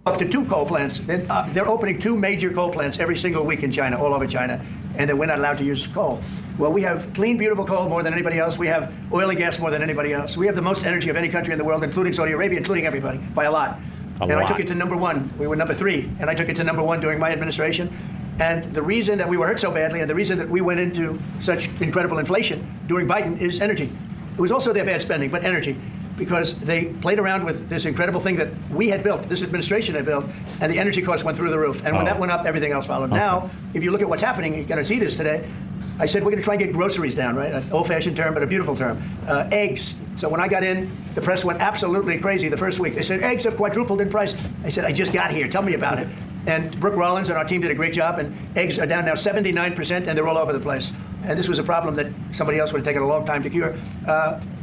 Up to 2 coal plants. They're opening 2 major coal plants every single week in China, all over China, and then we're not allowed to use coal. Well, we have clean, beautiful coal more than anybody else. We have oil and gas more than anybody else. We have the most energy of any country in the world, including Saudi Arabia, including everybody, by a lot. I took it to number 1. We were number 3, and I took it to number 1 during my administration. And the reason that we were hurt so badly and the reason that we went into such incredible inflation during Biden is energy. It was also their bad spending, but energy, because they played around with this incredible thing that we had built, this administration had built, and the energy costs went through the roof. And when that went up, everything else followed. Okay. Now, if you look at what's happening, you're going to see this today. I said we're going to try and get groceries down, right? An old-fashioned term, but a beautiful term. Eggs. So when I got in, the press went absolutely crazy the first week. They said, eggs have quadrupled in price. I said, I just got here. Tell me about it. And Brooke Rollins and our team did a great job, and eggs are down now 79%, and they're all over the place. And this was a problem that somebody else would have taken a long time to cure.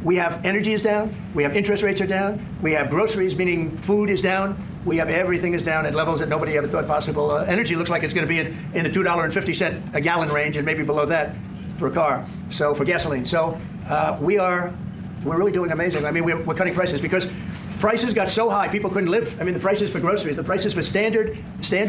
We have energy is down. We have interest rates are down. We have groceries, meaning food is down. We have everything is down at levels that nobody ever thought possible. Energy looks like it's going to be in the $2.50 a gallon range, and maybe below that for a car. So for gasoline. So we're really doing amazing. I mean, we're cutting prices because prices got so high people couldn't live. I mean, the prices for groceries, the prices for standard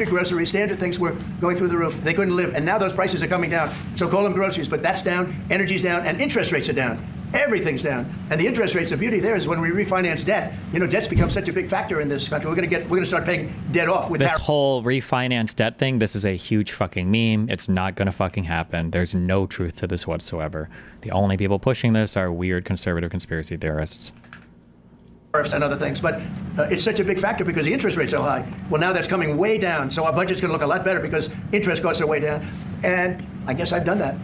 groceries, standard things were going through the roof. They couldn't live, and now those prices are coming down. So call them groceries, but that's down, energy's down, and interest rates are down. Everything's down, and the interest rates. The beauty there is when we refinance debt. You know, debt's become such a big factor in this country. We're going to start paying debt off with this whole refinance debt thing. This is a huge fucking meme. It's not going to fucking happen. There's no truth to this whatsoever. The only people pushing this are weird conservative conspiracy theorists. Tariffs and other things, but it's such a big factor because the interest rate's so high. Well, now that's coming way down, so our budget's going to look a lot better because interest costs are way down. And I guess I've done that.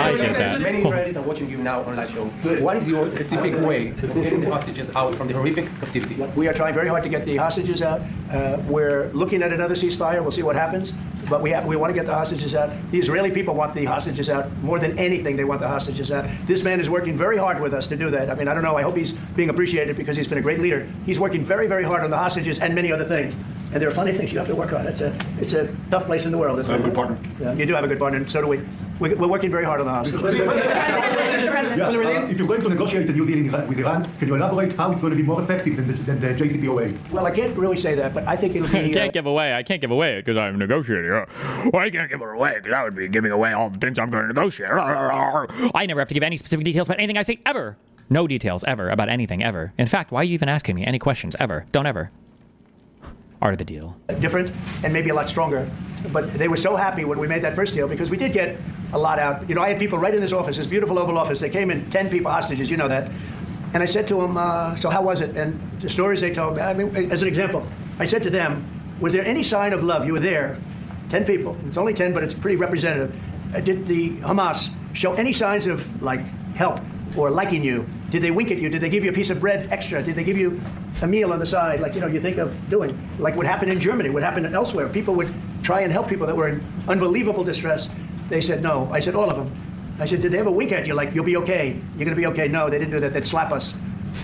I did that. Many Israelis are watching you now on live show. What is your specific way of getting the hostages out from the horrific captivity? We are trying very hard to get the hostages out. We're looking at another ceasefire. We'll see what happens. But we want to get the hostages out. The Israeli people want the hostages out more than anything. They want the hostages out. This man is working very hard with us to do that. I mean, I don't know. I hope he's being appreciated because he's been a great leader. He's working very, very hard on the hostages and many other things. And there are plenty of things you have to work on. It's a tough place in the world. I have a good partner. Yeah, you do have a good partner, and so do we. We're working very hard on the hostages. If you're going to negotiate a new deal with Iran, can you elaborate how it's going to be more effective than the JCPOA? Well, I can't really say that, but I think it'll be... I can't give away it because I'm negotiating. Well, I can't give it away because I would be giving away all the things I'm going to negotiate. I never have to give any specific details about anything I say, ever. No details, ever, about anything, ever. In fact, why are you even asking me any questions, ever? Don't ever. Art of the deal. Different and maybe a lot stronger. But they were so happy when we made that first deal because we did get a lot out. You know, I had people right in this office, this beautiful Oval Office. They came in, 10 people hostages, you know that. And I said to them, so how was it? And the stories they told me, I mean, as an example, I said to them, was there any sign of love? You were there, 10 people. It's only 10, but it's pretty representative. Did the Hamas show any signs of, like, help or liking you? Did they wink at you? Did they give you a piece of bread extra? Did they give you a meal on the side, like, you know, you think of doing? Like what happened in Germany, what happened elsewhere. People would try and help people that were in unbelievable distress. They said no. I said all of them. I said, did they ever wink at you, like, you'll be okay? You're going to be okay? No, they didn't do that. They'd slap us.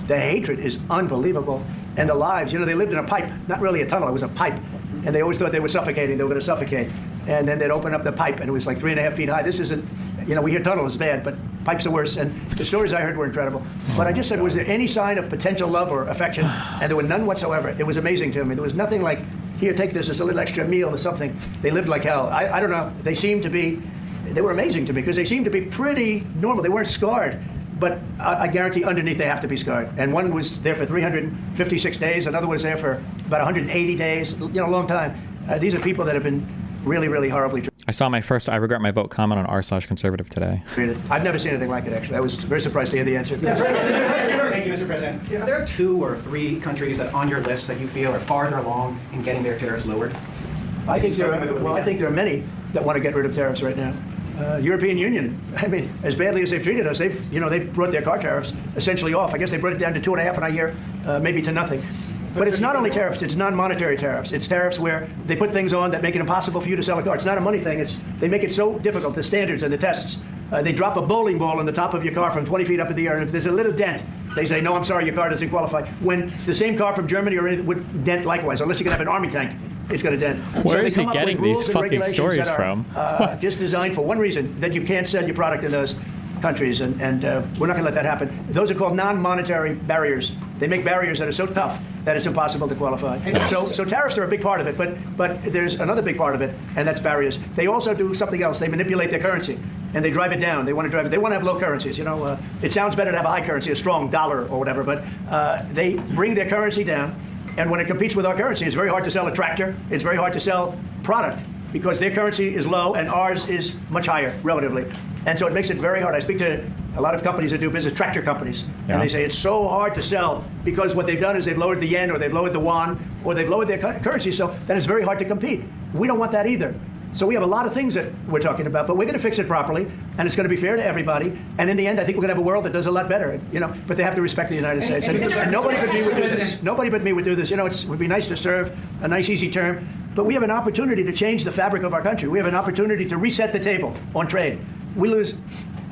The hatred is unbelievable. And the lives, you know, they lived in a pipe, not really a tunnel, it was a pipe. And they always thought they were suffocating, they were going to suffocate. And then they'd open up the pipe, and it was like 3.5 feet high. This isn't, you know, we hear tunnel is bad, but pipes are worse. And the stories I heard were incredible. But I just said, was there any sign of potential love or affection? And there were none whatsoever. It was amazing to me. There was nothing like, here, take this as a little extra meal or something. They lived like hell. I don't know. They were amazing to me because they seemed to be pretty normal. They weren't scarred. But I guarantee underneath they have to be scarred. And one was there for 356 days. Another was there for about 180 days. You know, a long time. These are people that have been really, really horribly treated. I saw my first I regret my vote comment on r/conservative today. I've never seen anything like it, actually. I was very surprised to hear the answer. Thank you, Mr. President. Are there 2 or 3 countries that on your list that you feel are farther along in getting their tariffs lowered? I think there are many that want to get rid of tariffs right now. European Union, I mean, as badly as they've treated us, they brought their car tariffs essentially off. I guess they brought it down to 2.5 in a year, maybe to nothing. But it's not only tariffs, it's non-monetary tariffs. It's tariffs where they put things on that make it impossible for you to sell a car. It's not a money thing. They make it so difficult, the standards and the tests. They drop a bowling ball on the top of your car from 20 feet up in the air, and if there's a little dent, they say, no, I'm sorry, your car doesn't qualify. When the same car from Germany or anything would dent likewise, unless you can have an army tank. It's going to dent. Where is he getting these fucking stories from? Just designed for one reason, that you can't sell your product in those countries, and we're not going to let that happen. Those are called non-monetary barriers. They make barriers that are so tough that it's impossible to qualify. So tariffs are a big part of it, but there's another big part of it, and that's barriers. They also do something else. They manipulate their currency, and they drive it down. They want to have low currencies. You know, it sounds better to have a high currency, a strong dollar or whatever, but they bring their currency down. And when it competes with our currency, it's very hard to sell a tractor. It's very hard to sell product because their currency is low and ours is much higher relatively. And so it makes it very hard. I speak to a lot of companies that do business, tractor companies, and they say it's so hard to sell because what they've done is they've lowered the yen or they've lowered the yuan or they've lowered their currency, so then it's very hard to compete. We don't want that either. So we have a lot of things that we're talking about, but we're going to fix it properly, and it's going to be fair to everybody. And in the end, I think we're going to have a world that does a lot better. But they have to respect the United States. And nobody but me would do this. Nobody but me would do this. It would be nice to serve, a nice, easy term. But we have an opportunity to change the fabric of our country. We have an opportunity to reset the table on trade. We lose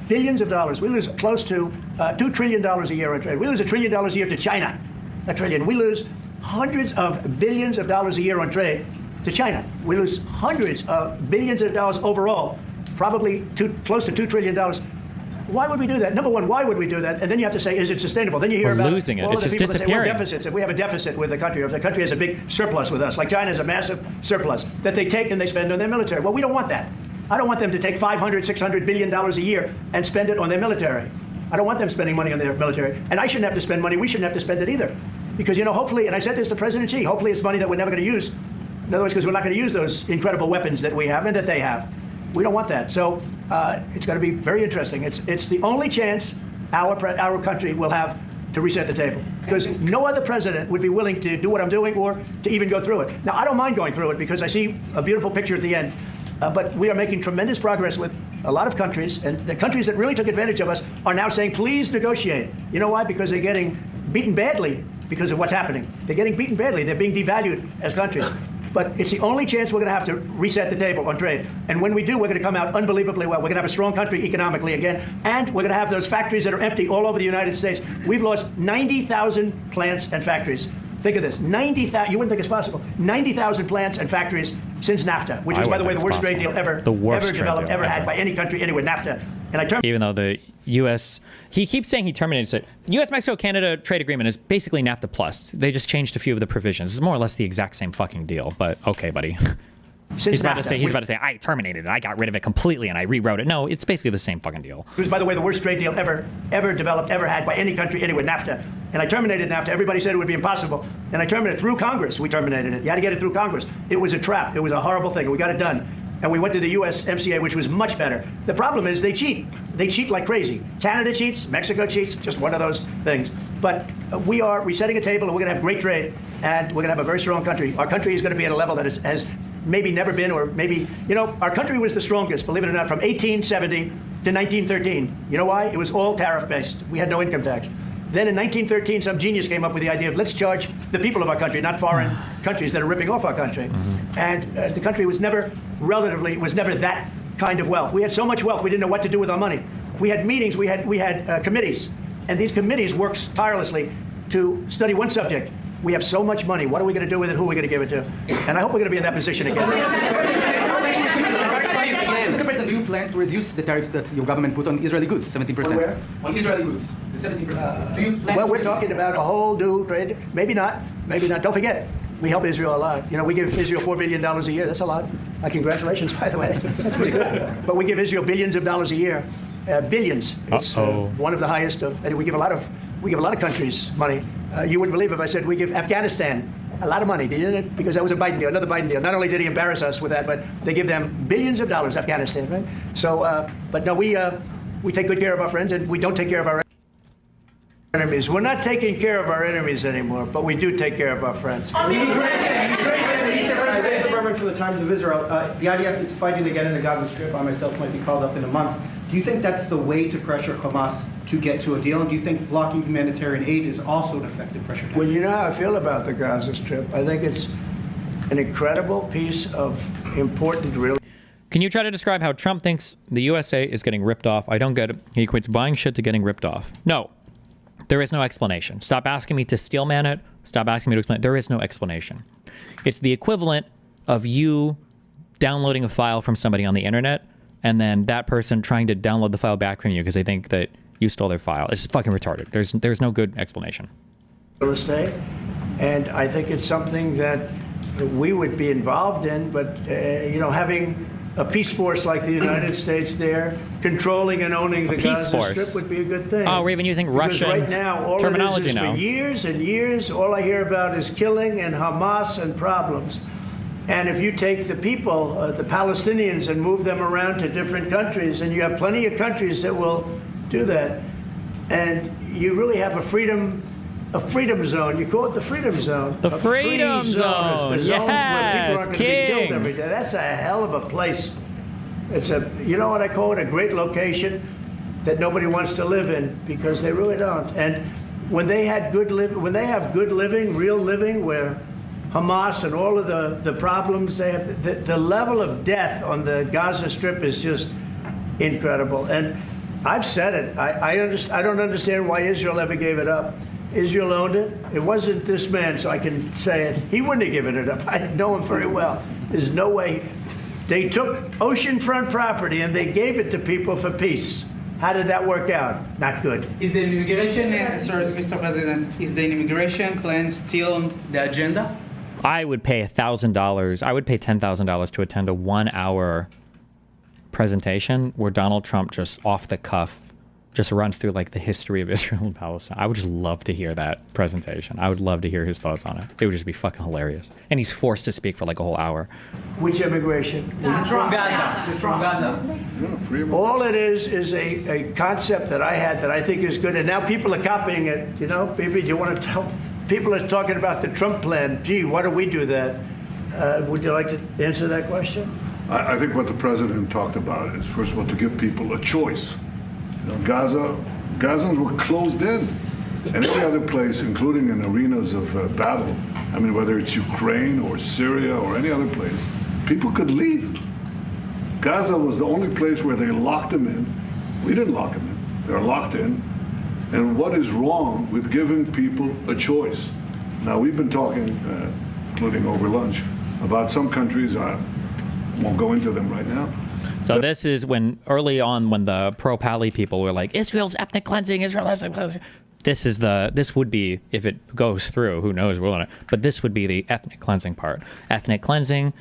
billions of dollars. We lose close to $2 trillion a year on trade. We lose $1 trillion a year to China. $1 trillion. We lose hundreds of billions of dollars a year on trade to China. We lose hundreds of billions of dollars overall, probably close to $2 trillion. Why would we do that? Number one, why would we do that? And then you have to say, is it sustainable? Then you hear about losing it. all It's of the just people that say, well, disappearing. deficits. If we have a deficit with the country, or if the country has a big surplus with us, like China has a massive surplus that they take and they spend on their military. Well, we don't want that. I don't want them to take $500, $600 billion a year and spend it on their military. I don't want them spending money on their military. And I shouldn't have to spend money. We shouldn't have to spend it either. Because, hopefully, and I said this to President Xi, hopefully it's money that we're never going to use. In other words, because we're not going to use those incredible weapons that we have and that they have. We don't want that. So it's going to be very interesting. It's the only chance our country will have to reset the table. Because no other president would be willing to do what I'm doing or to even go through it. Now, I don't mind going through it because I see a beautiful picture at the end. But we are making tremendous progress with a lot of countries. And the countries that really took advantage of us are now saying, please negotiate. You know why? Because they're getting beaten badly because of what's happening. They're getting beaten badly. They're being devalued as countries. But it's the only chance we're going to have to reset the table on trade. And when we do, we're going to come out unbelievably well. We're going to have a strong country economically again. And we're going to have those factories that are empty all over the United States. We've lost 90,000 plants and factories. Think of this, 90,000, you wouldn't think it's possible, 90,000 plants and factories since NAFTA, which is, by the way, the worst trade deal ever developed, ever had by any country anywhere, NAFTA. And even though the U.S., he keeps saying he terminated it. U.S., Mexico, Canada trade agreement is basically NAFTA plus. They just changed a few of the provisions. It's more or less the exact same fucking deal, but okay, buddy. He's about to say, I terminated it. I got rid of it completely and I rewrote it. No, it's basically the same fucking deal. It was, by the way, the worst trade deal ever developed, ever had by any country anywhere, NAFTA. And I terminated NAFTA. Everybody said it would be impossible. And I terminated it through Congress. We terminated it. You had to get it through Congress. It was a trap. It was a horrible thing. We got it done. And we went to the USMCA, which was much better. The problem is they cheat. They cheat like crazy. Canada cheats, Mexico cheats, just one of those things. But we are resetting a table, and we're going to have great trade, and we're going to have a very strong country. Our country is going to be at a level that has maybe never been, or maybe, our country was the strongest, believe it or not, from 1870 to 1913. You know why? It was all tariff-based. We had no income tax. Then in 1913, some genius came up with the idea of let's charge the people of our country, not foreign countries that are ripping off our country. And the country was never that kind of wealth. We had so much wealth, we didn't know what to do with our money. We had meetings, we had committees, and these committees worked tirelessly to study one subject. We have so much money. What are we going to do with it? Who are we going to give it to? And I hope we're going to be in that position again. Mr. President, do you plan to reduce the tariffs that your government put on Israeli goods, 17%? Where? On Israeli goods, the 17%. Do you plan well, we're talking about a whole new trade. Maybe not. Maybe not. Don't forget, we help Israel a lot. We give Israel $4 billion a year. That's a lot. Congratulations, by the way. That's pretty good. But we give Israel billions of dollars a year. Billions. It's one of the highest of. And we give a lot of countries money. You wouldn't believe if I said we give Afghanistan a lot of money, didn't it? Because that was a Biden deal, another Biden deal. Not only did he embarrass us with that, but they give them billions of dollars, Afghanistan, right? So, but no, we take good care of our friends, and we don't take care of our enemies. We're not taking care of our enemies anymore, but we do take care of our friends. For the Times of Israel, the IDF is fighting again in the Gaza Strip. I myself might be called up in a month. Do you think that's the way to pressure Hamas to get to a deal? And do you think blocking humanitarian aid is also an effective pressure? Well, you know how I feel about the Gaza Strip. I think it's an incredible piece of important real. Can you try to describe how Trump thinks the USA is getting ripped off? I don't get it. He equates buying shit to getting ripped off. No, there is no explanation. Stop asking me to steelman it. Stop asking me to explain it. There is no explanation. It's the equivalent of you downloading a file from somebody on the internet and then that person trying to download the file back from you because they think that you stole their file. It's fucking retarded. There's no good explanation. Real estate, and I think it's something that we would be involved in, but having a peace force like the United States there, controlling and owning the peace Gaza force. Strip would be a good thing. Oh, we're even using Because Russian right now, all terminology it is now. for years and years, all I hear about is killing and Hamas and problems. And if you take the people, the Palestinians, and move them around to different countries, and you have plenty of countries that will do that, and you really have a freedom zone. You call it the freedom zone. The A free freedom zone. The zone where people Yes, aren't going to be killed king. every day. That's a hell of a place. It's a, you know what I call it, a great location that nobody wants to live in, because they really don't. And when they have good living, real living, where Hamas and all of the problems they have, the level of death on the Gaza Strip is just incredible. And I've said it. I don't understand why Israel ever gave it up. Israel owned it. It wasn't this man, so I can say it. He wouldn't have given it up. I know him very well. There's no way. They took oceanfront property and they gave it to people for peace. How did that work out? Not good. Is the immigration, sorry, Mr. President, is the immigration plan still on the agenda? I would pay $1,000. I would pay $10,000 to attend a 1-hour presentation where Donald Trump just off the cuff just runs through like the history of Israel and Palestine. I would just love to hear that presentation. I would love to hear his thoughts on it. It would just be fucking hilarious. And he's forced to speak for like a whole hour. Which immigration? From Gaza. From Gaza. All it is a concept that I had that I think is good, and now people are copying it. You know, maybe you want to tell people are talking about the Trump plan. Gee, why don't we do that? Would you like to answer that question? I think what the president talked about is, first of all, to give people a choice. You know, Gazans were closed in, and every other place, including in arenas of battle. I mean, whether it's Ukraine or Syria or any other place, people could leave. Gaza was the only place where they locked them in. We didn't lock them in. They're locked in. And what is wrong with giving people a choice? Now, we've been talking, including over lunch, about some countries. I won't go into them right now. So this is when early on when the pro-Pali people were like, Israel's ethnic cleansing, Israel's ethnic cleansing. This would be, if it goes through, who knows, we're on it, but this would be the ethnic cleansing part. Ethnic cleansing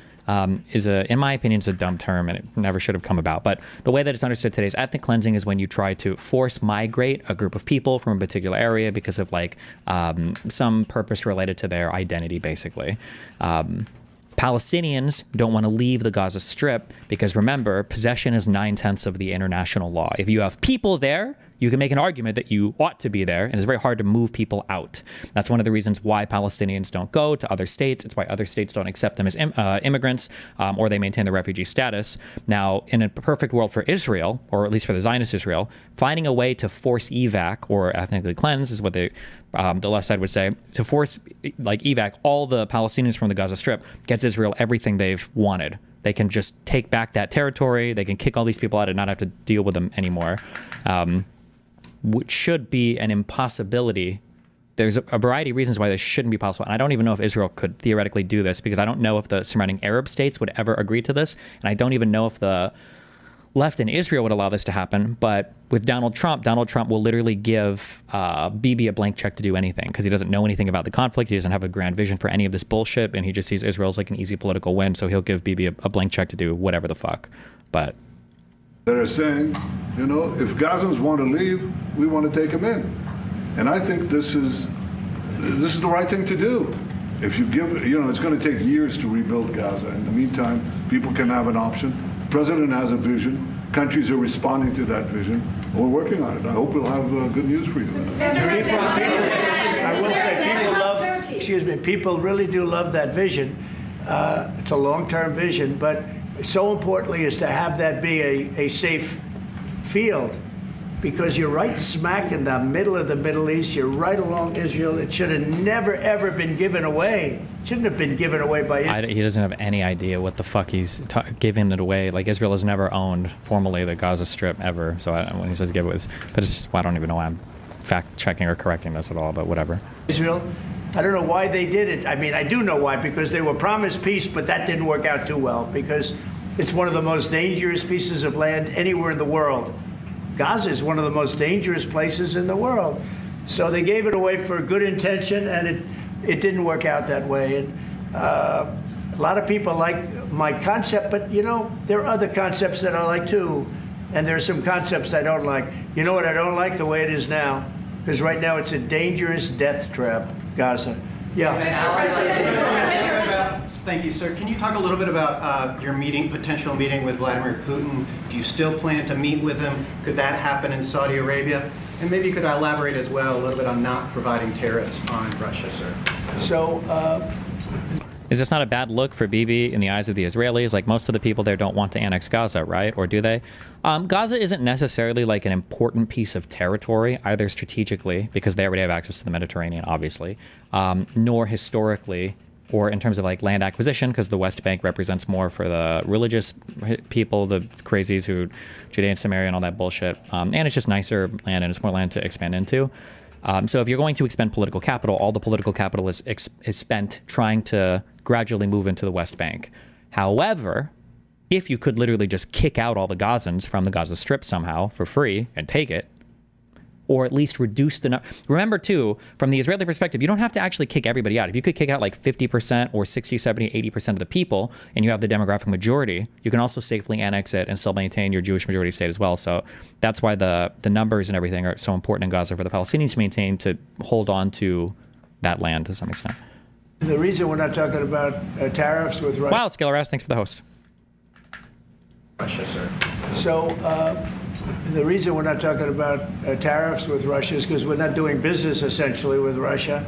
is in my opinion, it's a dumb term and it never should have come about. But the way that it's understood today is ethnic cleansing is when you try to force migrate a group of people from a particular area because of like some purpose related to their identity, basically. Palestinians don't want to leave the Gaza Strip because, remember, possession is 9/10 of the international law. If you have people there, you can make an argument that you ought to be there, and it's very hard to move people out. That's one of the reasons why Palestinians don't go to other states. It's why other states don't accept them as immigrants, or they maintain the refugee status. Now, in a perfect world for Israel, or at least for the Zionist Israel, finding a way to force evac or ethnically cleanse is what the left side would say, to force like evac all the Palestinians from the Gaza Strip gets Israel everything they've wanted. They can just take back that territory. They can kick all these people out and not have to deal with them anymore. Which should be an impossibility. There's a variety of reasons why this shouldn't be possible. And I don't even know if Israel could theoretically do this because I don't know if the surrounding Arab states would ever agree to this. And I don't even know if the left in Israel would allow this to happen. But with Donald Trump will literally give Bibi a blank check to do anything because he doesn't know anything about the conflict. He doesn't have a grand vision for any of this bullshit. And he just sees Israel as like an easy political win. So he'll give Bibi a blank check to do whatever the fuck. But that are saying, you know, if Gazans want to leave, we want to take them in. And I think this is the right thing to do. If you give, you know, it's going to take years to rebuild Gaza. In the meantime, people can have an option. The president has a vision. Countries are responding to that vision. We're working on it. I hope we'll have good news for you. I will say people really do love that vision. It's a long-term vision, but so importantly is to have that be a safe field, because you're right smack in the middle of the Middle East. You're right along Israel. It should have never, ever been given away. It shouldn't have been given away by Israel. He doesn't have any idea what the fuck he's giving it away. Like, Israel has never owned formally the Gaza Strip ever. So when he says give it, but it's just, well, I don't even know why I'm fact-checking or correcting this at all, but whatever. Israel, I don't know why they did it. I mean, I do know why, because they were promised peace, but that didn't work out too well, because it's one of the most dangerous pieces of land anywhere in the world. Gaza is one of the most dangerous places in the world. So they gave it away for good intention, and it didn't work out that way. And a lot of people like my concept, but there are other concepts that I like too. And there are some concepts I don't like. You know what I don't like? The way it is now. Because right now it's a dangerous death trap, Gaza. Yeah. Thank you, sir. Can you talk a little bit about your potential meeting with Vladimir Putin? Do you still plan to meet with him? Could that happen in Saudi Arabia? And maybe you could elaborate as well a little bit on not providing tariffs on Russia, sir. So, is this not a bad look for Bibi in the eyes of the Israelis? Like, most of the people there don't want to annex Gaza, right? Or do they? Gaza isn't necessarily like an important piece of territory, either strategically, because they already have access to the Mediterranean, obviously, nor historically, or in terms of like land acquisition, because the West Bank represents more for the religious people, the crazies who Judea and Samaria and all that bullshit. And it's just nicer land, and it's more land to expand into. So if you're going to expend political capital, all the political capital is spent trying to gradually move into the West Bank. However, if you could literally just kick out all the Gazans from the Gaza Strip somehow for free and take it, or at least reduce the number. Remember, too, from the Israeli perspective, you don't have to actually kick everybody out. If you could kick out like 50% or 60, 70, 80% of the people, and you have the demographic majority, you can also safely annex it and still maintain your Jewish majority state as well. So that's why the numbers and everything are so important in Gaza for the Palestinians to maintain, to hold on to that land to some extent. The reason we're not talking about tariffs with Russia. Wow, Skiller S, thanks for the host. Russia, sir. So the reason we're not talking about tariffs with Russia is because we're not doing business essentially with Russia,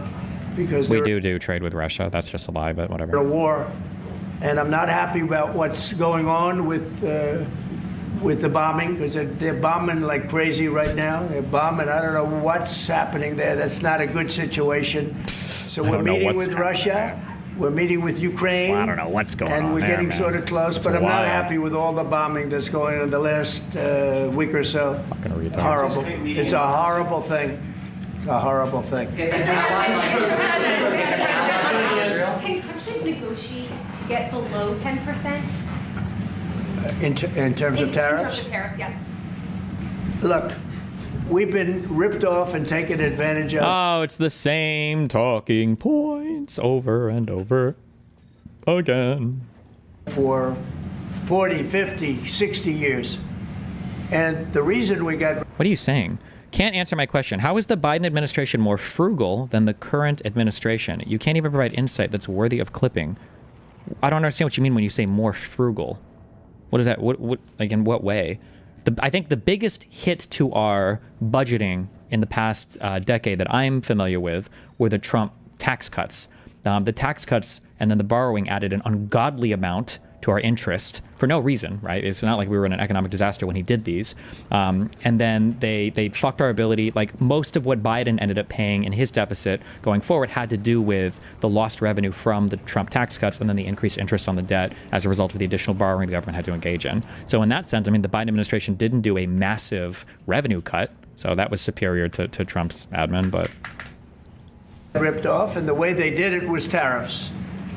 because we do trade with Russia. That's just a lie, but whatever. A war, and I'm not happy about what's going on with the bombing, because they're bombing like crazy right now. They're bombing. I don't know what's happening there. That's not a good situation. So we're meeting with Russia. We're meeting with Ukraine. Well, I don't know what's going on. And we're there, getting man. sort of close, but I'm not happy with all the bombing that's going on in the last week or so. Fucking retarded. Horrible. It's a horrible thing. It's a horrible thing. Can countries negotiate to get below 10%? In terms of tariffs? In terms of tariffs, yes. Look, we've been ripped off and taken advantage of. Oh, it's the same talking points over and over again. For 40, 50, 60 years. And the reason we got... What are you saying? Can't answer my question. How is the Biden administration more frugal than the current administration? You can't even provide insight that's worthy of clipping. I don't understand what you mean when you say more frugal. What is that? What like, in what way? I think the biggest hit to our budgeting in the past decade that I'm familiar with were the Trump tax cuts. The tax cuts and then the borrowing added an ungodly amount to our interest for no reason, right? It's not like we were in an economic disaster when he did these. And then they fucked our ability. Like, most of what Biden ended up paying in his deficit going forward had to do with the lost revenue from the Trump tax cuts and then the increased interest on the debt as a result of the additional borrowing the government had to engage in. So in that sense, I mean, the Biden administration didn't do a massive revenue cut. So that was superior to Trump's admin, but... ripped off, and the way they did it was tariffs.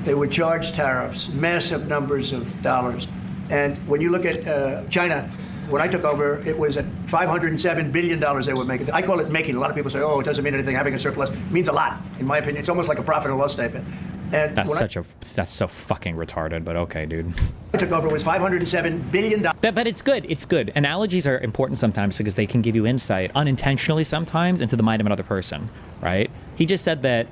They would charge tariffs, massive numbers of dollars. And when you look at China, when I took over, it was at $507 billion they were making. I call it making. A lot of people say, oh, it doesn't mean anything. Having a surplus means a lot, in my opinion. It's almost like a profit and loss statement. And that's so fucking retarded, but okay, dude. I took over, it was $507 billion. But it's good. It's good. Analogies are important sometimes because they can give you insight, unintentionally sometimes, into the mind of another person, right? He just said that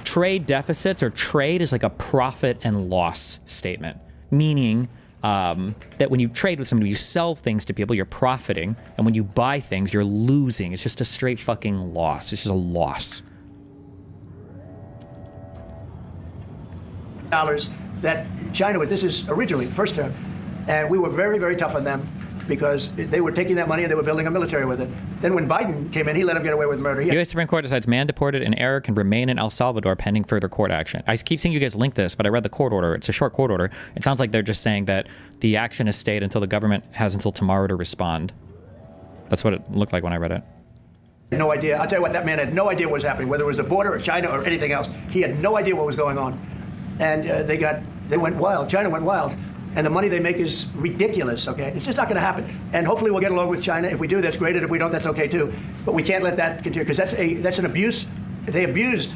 trade deficits, or trade, is like a profit and loss statement, meaning that when you trade with somebody, you sell things to people, you're profiting, and when you buy things, you're losing. It's just a straight fucking loss. It's just a loss. Dollars that China, this is originally the first term, and we were very, very tough on them because they were taking that money and they were building a military with it. Then when Biden came in, he let them get away with murder. U.S. Supreme Court decides man deported in error can remain in El Salvador pending further court action. I keep seeing you guys link this, but I read the court order. It's a short court order. It sounds like they're just saying that the action is stayed until the government has until tomorrow to respond. That's what it looked like when I read it. No idea. I'll tell you what, that man had no idea what was happening, whether it was the border or China or anything else. He had no idea what was going on. And they went wild. China went wild. And the money they make is ridiculous, okay? It's just not going to happen. And hopefully we'll get along with China. If we do, that's great. And if we don't, that's okay too. But we can't let that continue, because that's an abuse. They abused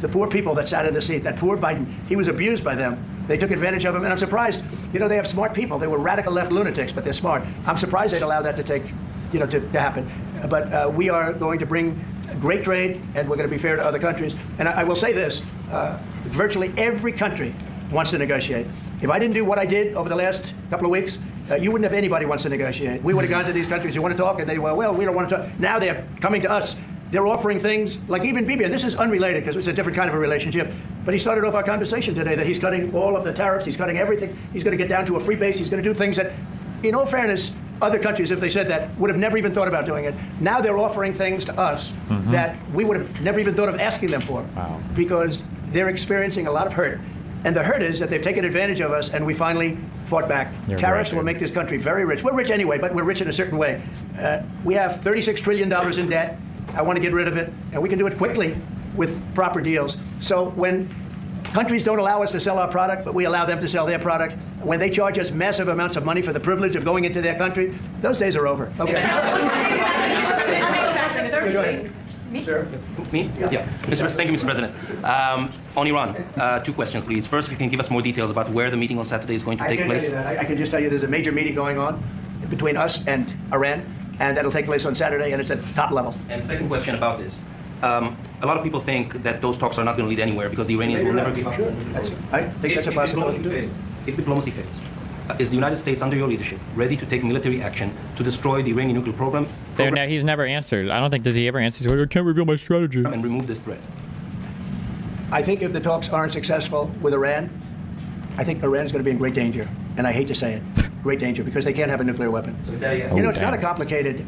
the poor people that sat in the seat. That poor Biden, he was abused by them. They took advantage of him, and I'm surprised. They have smart people. They were radical left lunatics, but they're smart. I'm surprised they'd allow that to happen. But we are going to bring great trade, and we're going to be fair to other countries. And I will say this, virtually every country wants to negotiate. If I didn't do what I did over the last couple of weeks, you wouldn't have anybody wants to negotiate. We would have gone to these countries, you want to talk? And they, well, we don't want to talk. Now they're coming to us. They're offering things like even Bibi, and this is unrelated because it's a different kind of a relationship, but he started off our conversation today that he's cutting all of the tariffs, he's cutting everything, he's going to get down to a free base, he's going to do things that, in all fairness, other countries, if they said that, would have never even thought about doing it. Now they're offering things to us that we would have never even thought of asking them for because they're experiencing a lot of hurt. And the hurt is that they've taken advantage of us and we finally fought back. Tariffs will make this country very rich. We're rich anyway, but we're rich in a certain way. We have $36 trillion in debt. I want to get rid of it, and we can do it quickly with proper deals. So when countries don't allow us to sell our product, but we allow them to sell their product, when they charge us massive amounts of money for the privilege of going into their country, those days are over. Okay. Go ahead. Me? Sure. Me? Yeah. Thank you, Mr. President. On Iran, two questions, please. First, if you can give us more details about where the meeting on Saturday is going to take place. I can just tell you there's a major meeting going on between us and Iran, and that'll take place on Saturday, and it's at top level. And second question about this. A lot of people think that those talks are not going to lead anywhere because the Iranians will never give up. Sure. I think that's a possibility. If diplomacy fails, is the United States, under your leadership, ready to take military action to destroy the Iranian nuclear program? He's never answered. I don't think does he ever answer. I can't reveal my strategy. And remove this threat. I think if the talks aren't successful with Iran, I think Iran is going to be in great danger. And I hate to say it, great danger, because they can't have a nuclear weapon. So yes. It's not a complicated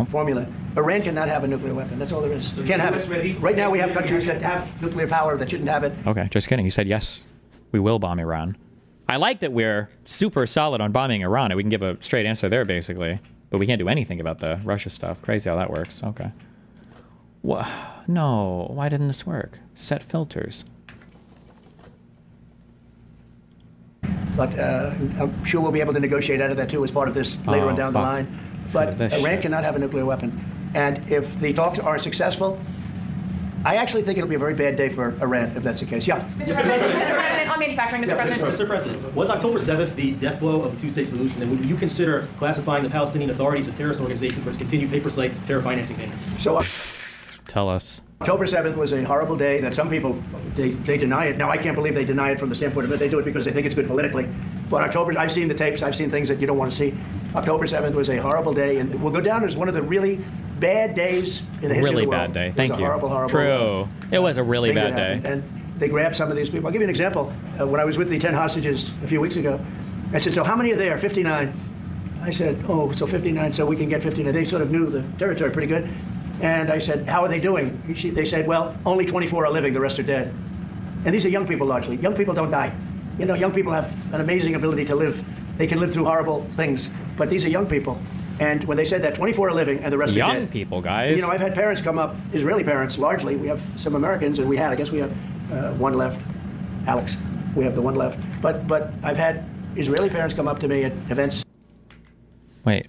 formula. Iran cannot have a nuclear weapon. That's all there is. So can't have it. Right now we have countries that have nuclear power that shouldn't have it. Okay, just kidding. You said yes, we will bomb Iran. I like that we're super solid on bombing Iran, and we can give a straight answer there, basically. But we can't do anything about the Russia stuff. Crazy how that works. Okay. No, why didn't this work? Set filters. But I'm sure we'll be able to negotiate out of that, too, as part of this later on down the line. But Iran cannot have a nuclear weapon. And if the talks are successful, I actually think it'll be a very bad day for Iran if that's the case. Yeah. Mr. President, on manufacturing, Mr. President. Mr. President, was October 7th the death blow of the two-state solution? And would you consider classifying the Palestinian Authority as a terrorist organization for its continued paper-slate terror financing payments? So, tell us. October 7th was a horrible day that some people, they deny it. Now, I can't believe they deny it from the standpoint of it. They do it because they think it's good politically. But I've seen the tapes. I've seen things that you don't want to see. October 7th was a horrible day, and will go down as one of the really bad days in the history of the world. Really bad day. Thank you. Horrible. True. It was a really bad day. And they grabbed some of these people. I'll give you an example. When I was with the 10 hostages a few weeks ago, I said, so how many are there? 59. I said, oh, so 59, so we can get 59. They sort of knew the territory pretty good. And I said, how are they doing? They said, well, only 24 are living, the rest are dead. And these are young people largely. Young people don't die. Young people have an amazing ability to live. They can live through horrible things. But these are young people. And when they said that 24 are living and the rest are dead. Young people, guys. I've had parents come up, Israeli parents largely. We have some Americans, and I guess we have one left. Alex, we have the one left. But I've had Israeli parents come up to me at events. Wait.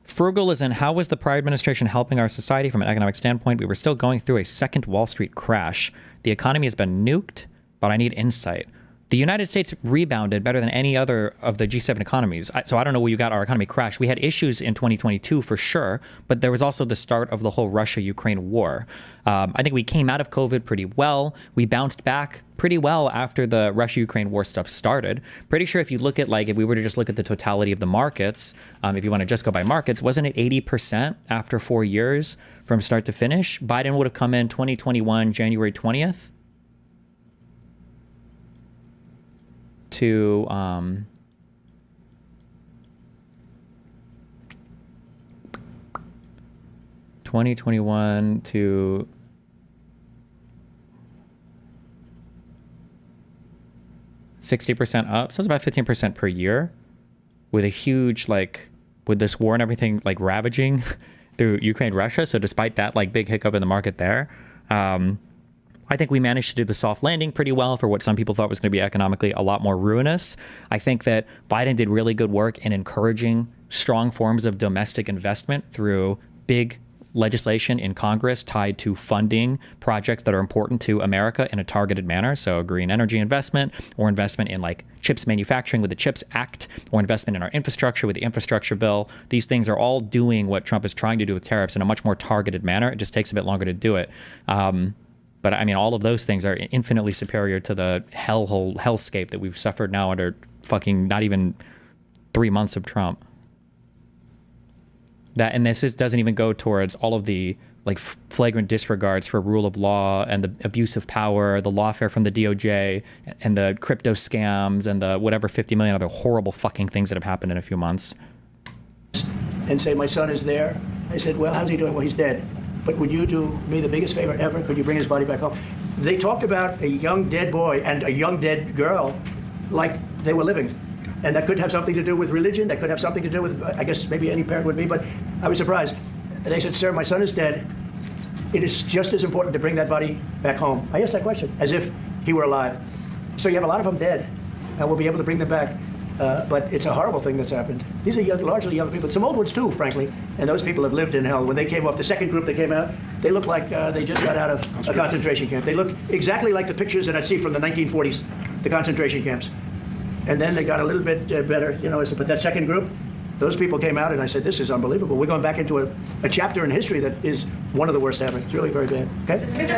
Frugal is in, how was the prior administration helping our society from an economic standpoint? We were still going through a second Wall Street crash. The economy has been nuked, but I need insight. The United States rebounded better than any other of the G7 economies. So I don't know where you got our economy crashed. We had issues in 2022 for sure, but there was also the start of the whole Russia-Ukraine war. I think we came out of COVID pretty well. We bounced back pretty well after the Russia-Ukraine war stuff started. Pretty sure if you look at, if we were to just look at the totality of the markets, if you want to just go by markets, wasn't it 80% after 4 years from start to finish? Biden would have come in 2021, January 20th. To 2021 to $60 up, so it's about 15% per year, with a huge with this war and everything ravaging through Ukraine, Russia. So despite that big hiccup in the market there, I think we managed to do the soft landing pretty well for what some people thought was going to be economically a lot more ruinous. I think that Biden did really good work in encouraging strong forms of domestic investment through big legislation in Congress tied to funding projects that are important to America in a targeted manner. So green energy investment, or investment in like chips manufacturing with the CHIPS Act, or investment in our infrastructure with the infrastructure bill. These things are all doing what Trump is trying to do with tariffs in a much more targeted manner. It just takes a bit longer to do it. But I mean, all of those things are infinitely superior to the hellscape that we've suffered now under fucking not even 3 months of Trump. And this doesn't even go towards all of the like flagrant disregards for rule of law and the abuse of power, the lawfare from the DOJ, and the crypto scams, and the whatever 50 million other horrible fucking things that have happened in a few months. And say, my son is there. I said, well, how's he doing? Well, he's dead. But would you do me the biggest favor ever? Could you bring his body back home? They talked about a young dead boy and a young dead girl like they were living. And that could have something to do with religion. That could have something to do with, I guess maybe any parent would be, but I was surprised. They said, sir, my son is dead. It is just as important to bring that body back home. I asked that question as if he were alive. So you have a lot of them dead, and we'll be able to bring them back. But it's a horrible thing that's happened. These are largely young people. Some old ones too, frankly. And those people have lived in hell. When they came off, the second group that came out, they looked like they just got out of a concentration camp. They look exactly like the pictures that I'd see from the 1940s, the concentration camps. And then they got a little bit better, you know. But that second group, those people came out, and I said, this is unbelievable. We're going back into a chapter in history that is one of the worst ever. It's really very bad. Okay? Mr.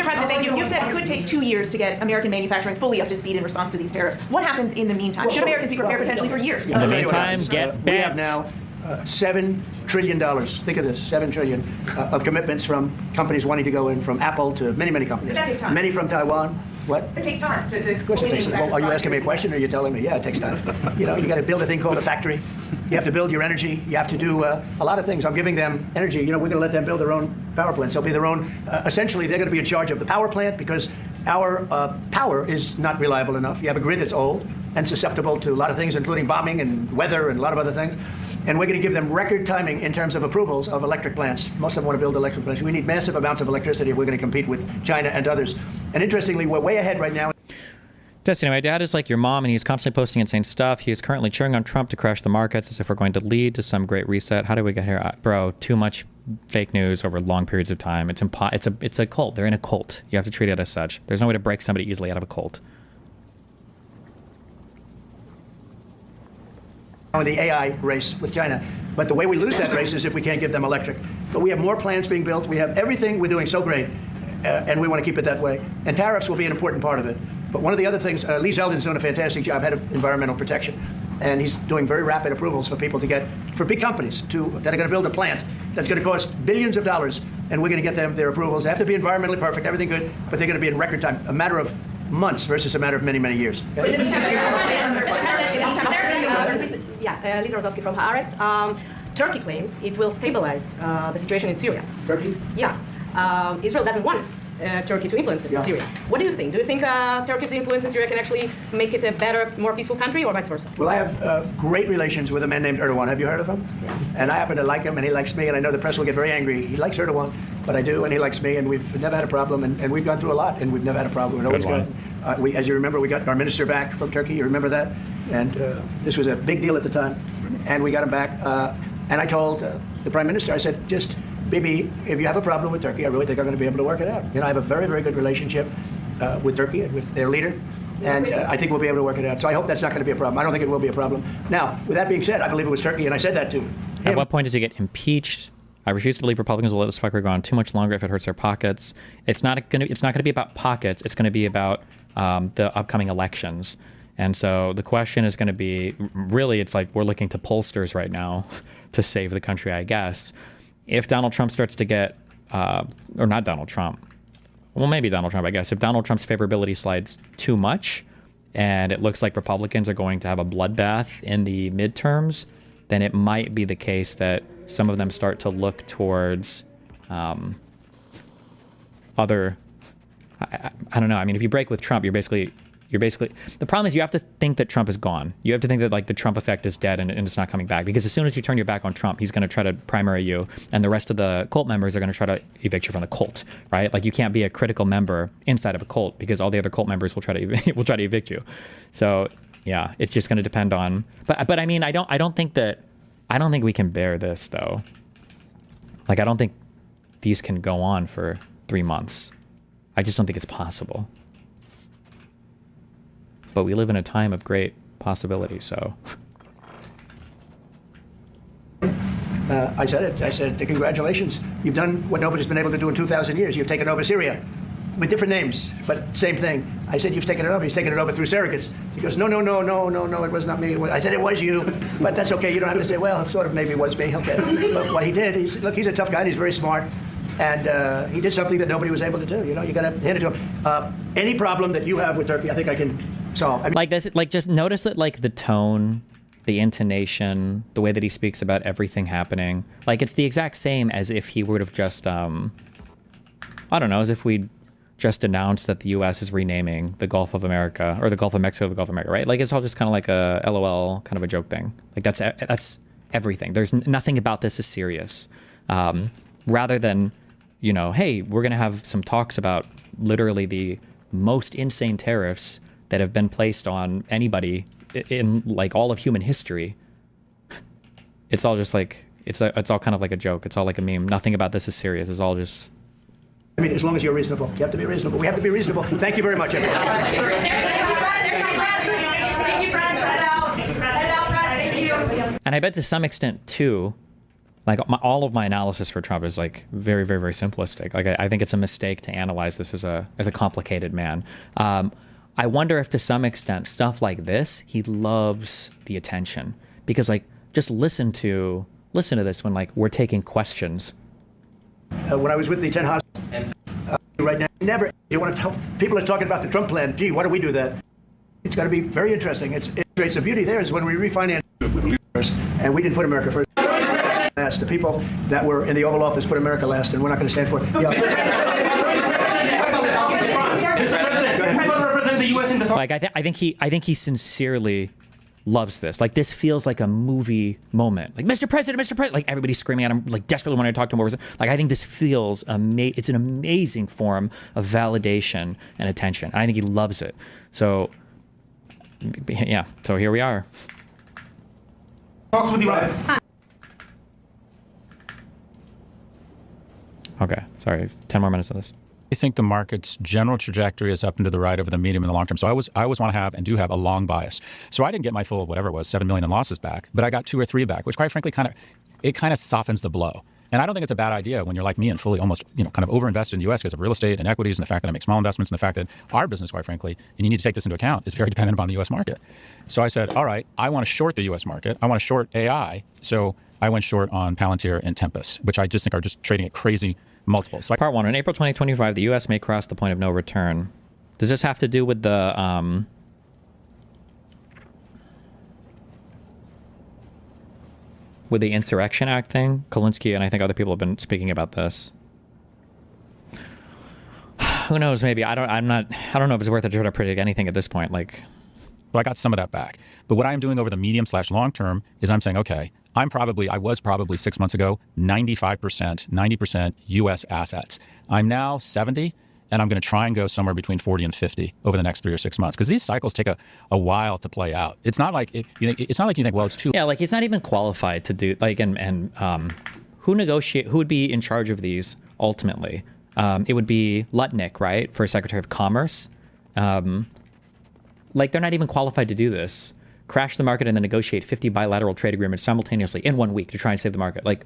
President, thank you. You said it could take 2 years to get American manufacturing fully up to speed in response to these tariffs. What happens in the meantime? Should Americans be prepared potentially for years? In the meantime, get we have now $7 trillion. Think of this: $7 trillion of commitments from companies wanting to go in, from Apple to many, many companies. That takes time. Many from Taiwan. What? It takes time to Of course it takes time. Well, are you asking me a question, or are you telling me? Yeah, it takes time. You know, you got to build a thing called a factory. You have to build your energy. You have to do a lot of things. I'm giving them energy. You know, we're going to let them build their own power plants. They'll be their own. Essentially, they're going to be in charge of the power plant because our power is not reliable enough. You have a grid that's old and susceptible to a lot of things, including bombing and weather and a lot of other things. And we're going to give them record timing in terms of approvals of electric plants. Most of them want to build electric plants. We need massive amounts of electricity if we're going to compete with China and others. And interestingly, we're way ahead right now. Destiny, my dad is like your mom, and he's constantly posting insane stuff. He is currently cheering on Trump to crash the markets as if we're going to lead to some great reset. How did we get here? Bro, too much fake news over long periods of time. It's a cult. They're in a cult. You have to treat it as such. There's no way to break somebody easily out of a cult. In the AI race with China. But the way we lose that race is if we can't give them electric. But we have more plants being built. We have everything. We're doing so great. And we want to keep it that way. And tariffs will be an important part of it. But one of the other things, Lee Zeldin's doing a fantastic job, head of environmental protection. And he's doing very rapid approvals for people to get, for big companies that are going to build a plant that's going to cost billions of dollars. And we're going to get them their approvals. They have to be environmentally perfect, everything good, but they're going to be in record time, a matter of months versus a matter of many, many years. Okay? Yeah, Lisa Rozowski from Haaretz. Turkey claims it will stabilize the situation in Syria. Turkey? Yeah. Israel doesn't want Turkey to influence Syria. What do you think? Do you think Turkey's influence in Syria can actually make it a better, more peaceful country, or vice versa? Well, I have great relations with a man named Erdogan. Have you heard of him? Yeah. And I happen to like him, and he likes me, and I know the press will get very angry. He likes Erdogan, but I do, and he likes me, and we've never had a problem, and we've gone through a lot, and we've never had a problem. We're always good. As you remember, we got our minister back from Turkey. You remember that? And this was a big deal at the time, and we got him back. And I told the prime minister, I said, just, Bibi, if you have a problem with Turkey, I really think I'm going to be able to work it out. You know, I have a very, very good relationship with Turkey and with their leader, and I think we'll be able to work it out. So I hope that's not going to be a problem. I don't think it will be a problem. Now, with that being said, I believe it was Turkey, and I said that to him. At what point does he get impeached? I refuse to believe Republicans will let this fucker go on too much longer if it hurts their pockets. It's not going to be about pockets. It's going to be about the upcoming elections. And so the question is going to be, really, it's like we're looking to pollsters right now to save the country, I guess. If Donald Trump starts to get, or not Donald Trump, well, maybe Donald Trump, I guess. If Donald Trump's favorability slides too much and it looks like Republicans are going to have a bloodbath in the midterms, then it might be the case that some of them start to look towards other, I don't know. I mean, if you break with Trump, you're basically, the problem is you have to think that Trump is gone. You have to think that like the Trump effect is dead and it's not coming back, because as soon as you turn your back on Trump, he's going to try to primary you, and the rest of the cult members are going to try to evict you from the cult, right? Like you can't be a critical member inside of a cult because all the other cult members will try to evict you. So yeah, it's just going to depend on, but I mean, I don't think that I don't think we can bear this though. Like, I don't think these can go on for 3 months. I just don't think it's possible. But we live in a time of great possibility, so. I said it. I said, congratulations. You've done what nobody's been able to do in 2,000 years. You've taken over Syria with different names, but same thing. I said, you've taken it over. He's taken it over through surrogates. He goes, no, it was not me. I said, it was you. But that's okay. You don't have to say, well, sort of maybe it was me. Okay. But what he did, he's a tough guy, and he's very smart. And he did something that nobody was able to do. You know, you got to hand it to him. Any problem that you have with Turkey, I think I can solve. I mean, like this, like just notice that, like the tone, the intonation, the way that he speaks about everything happening, like it's the exact same as if he would have just, I don't know, as if we just announced that the U.S. is renaming the Gulf of America or the Gulf of Mexico to the Gulf of America, right? Like it's all just kind of like a LOL kind of a joke thing. Like that's everything. There's nothing about this is serious. Rather than, you know, hey, we're gonna have some talks about literally the most insane tariffs that have been placed on anybody in like all of human history. It's all just like it's all kind of like a joke. It's all like a meme. Nothing about this is serious. It's all just. I mean, as long as you're reasonable, you have to be reasonable. We have to be reasonable. Thank you very much, everyone. And I bet to some extent too, like all of my analysis for Trump is like very, very, very simplistic. Like I think it's a mistake to analyze this as a complicated man. I wonder if to some extent stuff like this, he loves the attention, because like just listen to this when like we're taking questions. When I was with the 10 hospitals right now, you want to tell people are talking about the Trump plan. Gee, why do we do that? It's going to be very interesting. It's the beauty there is when we refinance first, and we didn't put America first. The people that were in the Oval Office put America last, and we're not going to stand for it. Like I think he sincerely loves this. Like this feels like a movie moment. Like Mr. President, like everybody's screaming at him, like desperately wanting to talk to him. Like I think this feels it's an amazing form of validation and attention. And I think he loves it. So yeah, so here we are. Talks with Iran. Okay, sorry, 10 more minutes of this. I think the market's general trajectory is up and to the right over the medium and the long term. So I always want to have and do have a long bias. So I didn't get my full, whatever it was, 7 million in losses back, but I got 2 or 3 back, which quite frankly kind of softens the blow. And I don't think it's a bad idea when you're like me and fully almost, kind of overinvested in the U.S. because of real estate and equities and the fact that I make small investments and the fact that our business, quite frankly, and you need to take this into account, is very dependent upon the U.S. market. So I said, all right, I want to short the U.S. market. I want to short AI. So I went short on Palantir and Tempus, which I just think are just trading at crazy multiples. So Part 1, in April 2025, the U.S. may cross the point of no return. Does this have to do with the Insurrection Act thing? Kulinski and I think other people have been speaking about this. Who knows? Maybe I don't know if it's worth it to try to predict anything at this point. Like, well, I got some of that back. But what I'm doing over the medium/long term is I'm saying, okay, I was probably 6 months ago, 90% U.S. assets. I'm now 70, and I'm going to try and go somewhere between 40 and 50 over the next 3 or 6 months, because these cycles take a while to play out. It's not like you think, well, it's too. Yeah, like he's not even qualified to do like who would be in charge of these ultimately? It would be Lutnick, right, for Secretary of Commerce. Like they're not even qualified to do this. Crash the market and then negotiate 50 bilateral trade agreements simultaneously in 1 week to try and save the market. Like,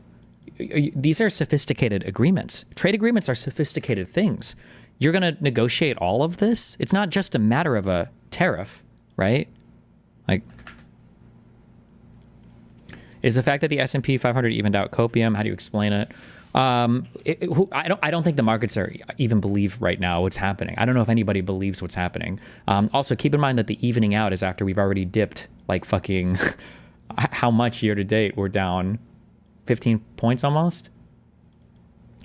these are sophisticated agreements. Trade agreements are sophisticated things. You're going to negotiate all of this? It's not just a matter of a tariff, right? Like, is the fact that the S&P 500 evened out copium? How do you explain it? I don't think the markets even believe right now what's happening. I don't know if anybody believes what's happening. Also, keep in mind that the evening out is after we've already dipped like fucking how much year to date. We're down 15 points almost.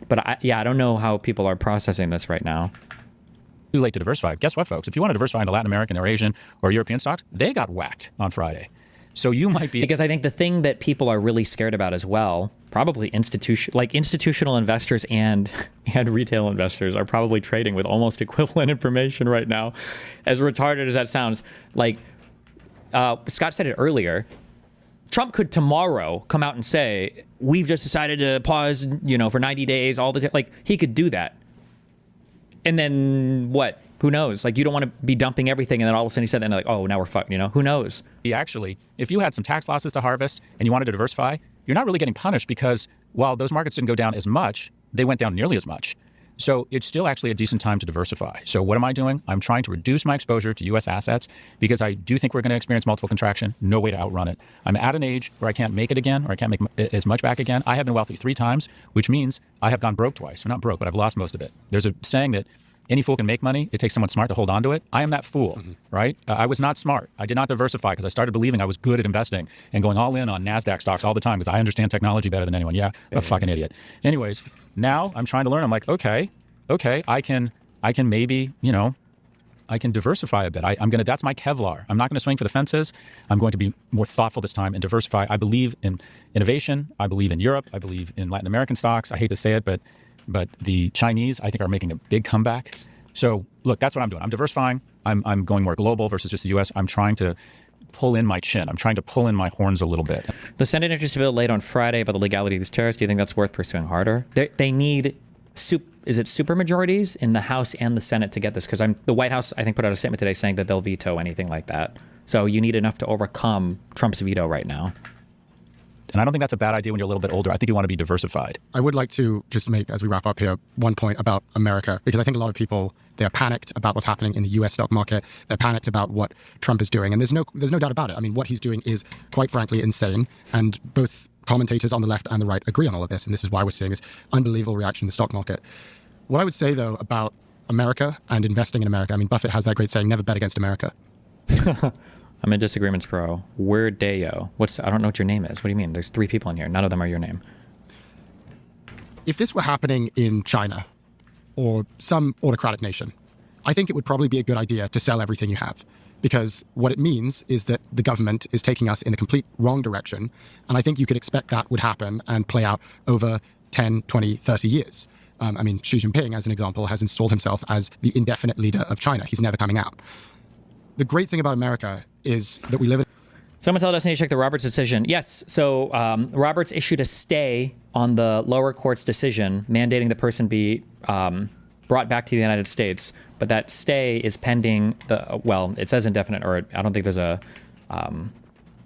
But I don't know how people are processing this right now. Too late to diversify. Guess what, folks? If you want to diversify into Latin American or Asian or European stocks, they got whacked on Friday. So you might be... Because I think the thing that people are really scared about as well, probably institutional investors and retail investors are probably trading with almost equivalent information right now. As retarded as that sounds, like Scott said it earlier, Trump could tomorrow come out and say, we've just decided to pause, for 90 days, all the time. Like, he could do that. And then what? Who knows? Like, you don't want to be dumping everything, and then all of a sudden he said that, and like, oh, now we're fucked, Who knows? Actually, if you had some tax losses to harvest and you wanted to diversify, you're not really getting punished because while those markets didn't go down as much, they went down nearly as much. So it's still actually a decent time to diversify. So what am I doing? I'm trying to reduce my exposure to U.S. assets because I do think we're going to experience multiple contraction. No way to outrun it. I'm at an age where I can't make it again, or I can't make as much back again. I have been wealthy 3 times, which means I have gone broke twice. Or not broke, but I've lost most of it. There's a saying that any fool can make money. It takes someone smart to hold on to it. I am that fool, right? I was not smart. I did not diversify because I started believing I was good at investing and going all in on NASDAQ stocks all the time because I understand technology better than anyone. Yeah, I'm a fucking idiot. Anyways, now I'm trying to learn. I'm like, okay, I can maybe, I can diversify a bit. That's my Kevlar. I'm not going to swing for the fences. I'm going to be more thoughtful this time and diversify. I believe in innovation. I believe in Europe. I believe in Latin American stocks. I hate to say it, but the Chinese, I think, are making a big comeback. So look, that's what I'm doing. I'm diversifying. I'm going more global versus just the U.S. I'm trying to pull in my chin. I'm trying to pull in my horns a little bit. The Senate introduced a bill late on Friday about the legality of these tariffs. Do you think that's worth pursuing harder? They need supermajorities in the House and the Senate to get this? Because the White House, I think, put out a statement today saying that they'll veto anything like that. So you need enough to overcome Trump's veto right now. And I don't think that's a bad idea when you're a little bit older. I think you want to be diversified. I would like to just make, as we wrap up here, one point about America, because I think a lot of people, they're panicked about what's happening in the US stock market. They're panicked about what Trump is doing. And there's no doubt about it. I mean, what he's doing is quite frankly insane. And both commentators on the left and the right agree on all of this. And this is why we're seeing this unbelievable reaction in the stock market. What I would say, though, about America and investing in America, I mean, Buffett has that great saying, never bet against America. I'm in disagreements, bro. Where Deo? I don't know what your name is. What do you mean? There's 3 people in here. None of them are your name. If this were happening in China or some autocratic nation, I think it would probably be a good idea to sell everything you have. Because what it means is that the government is taking us in the complete wrong direction. And I think you could expect that would happen and play out over 10, 20, 30 years. I mean, Xi Jinping, as an example, has installed himself as the indefinite leader of China. He's never coming out. The great thing about America is that we live in... Someone tell us to check the Roberts decision. Yes, so Roberts issued a stay on the lower court's decision mandating the person be brought back to the United States. But that stay is pending it says indefinite, or I don't think there's I don't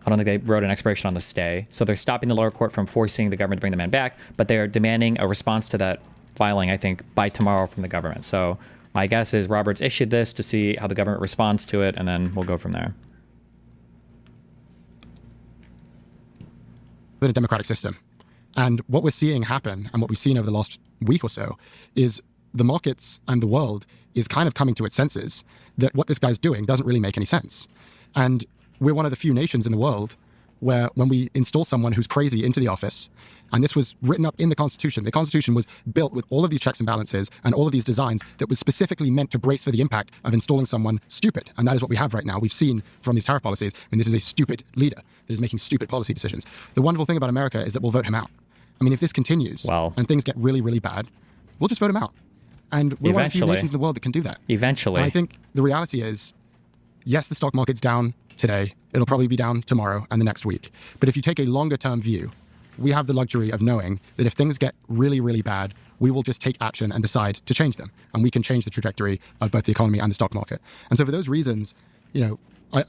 think they wrote an expiration on the stay. So they're stopping the lower court from forcing the government to bring the man back, but they're demanding a response to that filing, I think, by tomorrow from the government. So my guess is Roberts issued this to see how the government responds to it, and then we'll go from there. In a democratic system. And what we're seeing happen, and what we've seen over the last week or so, is the markets and the world is kind of coming to its senses that what this guy's doing doesn't really make any sense. And we're one of the few nations in the world where when we install someone who's crazy into the office, and this was written up in the Constitution was built with all of these checks and balances and all of these designs that was specifically meant to brace for the impact of installing someone stupid. And that is what we have right now. We've seen from these tariff policies, I mean, this is a stupid leader that is making stupid policy decisions. The wonderful thing about America is that we'll vote him out. I mean, if this continues and things get really, really bad, we'll just vote him out. And we're one of the few nations in the world that can do that. Eventually. And I think the reality is, yes, the stock market's down today. It'll probably be down tomorrow and the next week. But if you take a longer term view, we have the luxury of knowing that if things get really, really bad, we will just take action and decide to change them. And we can change the trajectory of both the economy and the stock market. And so for those reasons, I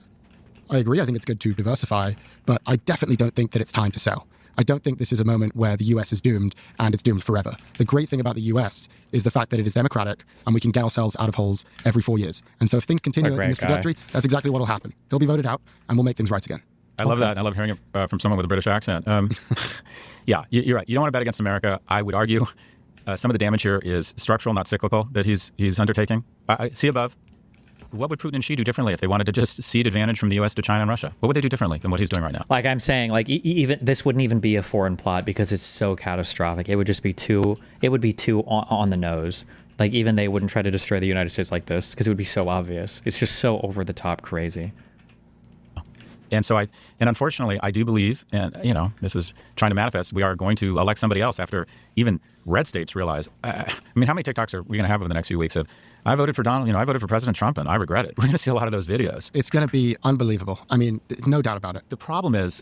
agree. I think it's good to diversify, but I definitely don't think that it's time to sell. I don't think this is a moment where the US is doomed and it's doomed forever. The great thing about the US is the fact that it is democratic and we can get ourselves out of holes every 4 years. And so if things continue in this trajectory, that's exactly what will happen. He'll be voted out and we'll make things right again. I love that. I love hearing it from someone with a British accent. Yeah, you're right. You don't want to bet against America. I would argue some of the damage here is structural, not cyclical, that he's undertaking. See above. What would Putin and Xi do differently if they wanted to just cede advantage from the U.S. to China and Russia? What would they do differently than what he's doing right now? Like I'm saying, like even this wouldn't even be a foreign plot because it's so catastrophic. It would just be too on the nose. Like even they wouldn't try to destroy the United States like this because it would be so obvious. It's just so over the top crazy. And so unfortunately, I do believe, and this is trying to manifest, we are going to elect somebody else after even red states realize. I mean, how many TikToks are we going to have over the next few weeks of, I voted for Donald, I voted for President Trump and I regret it. We're going to see a lot of those videos. It's going to be unbelievable. I mean, no doubt about it. The problem is,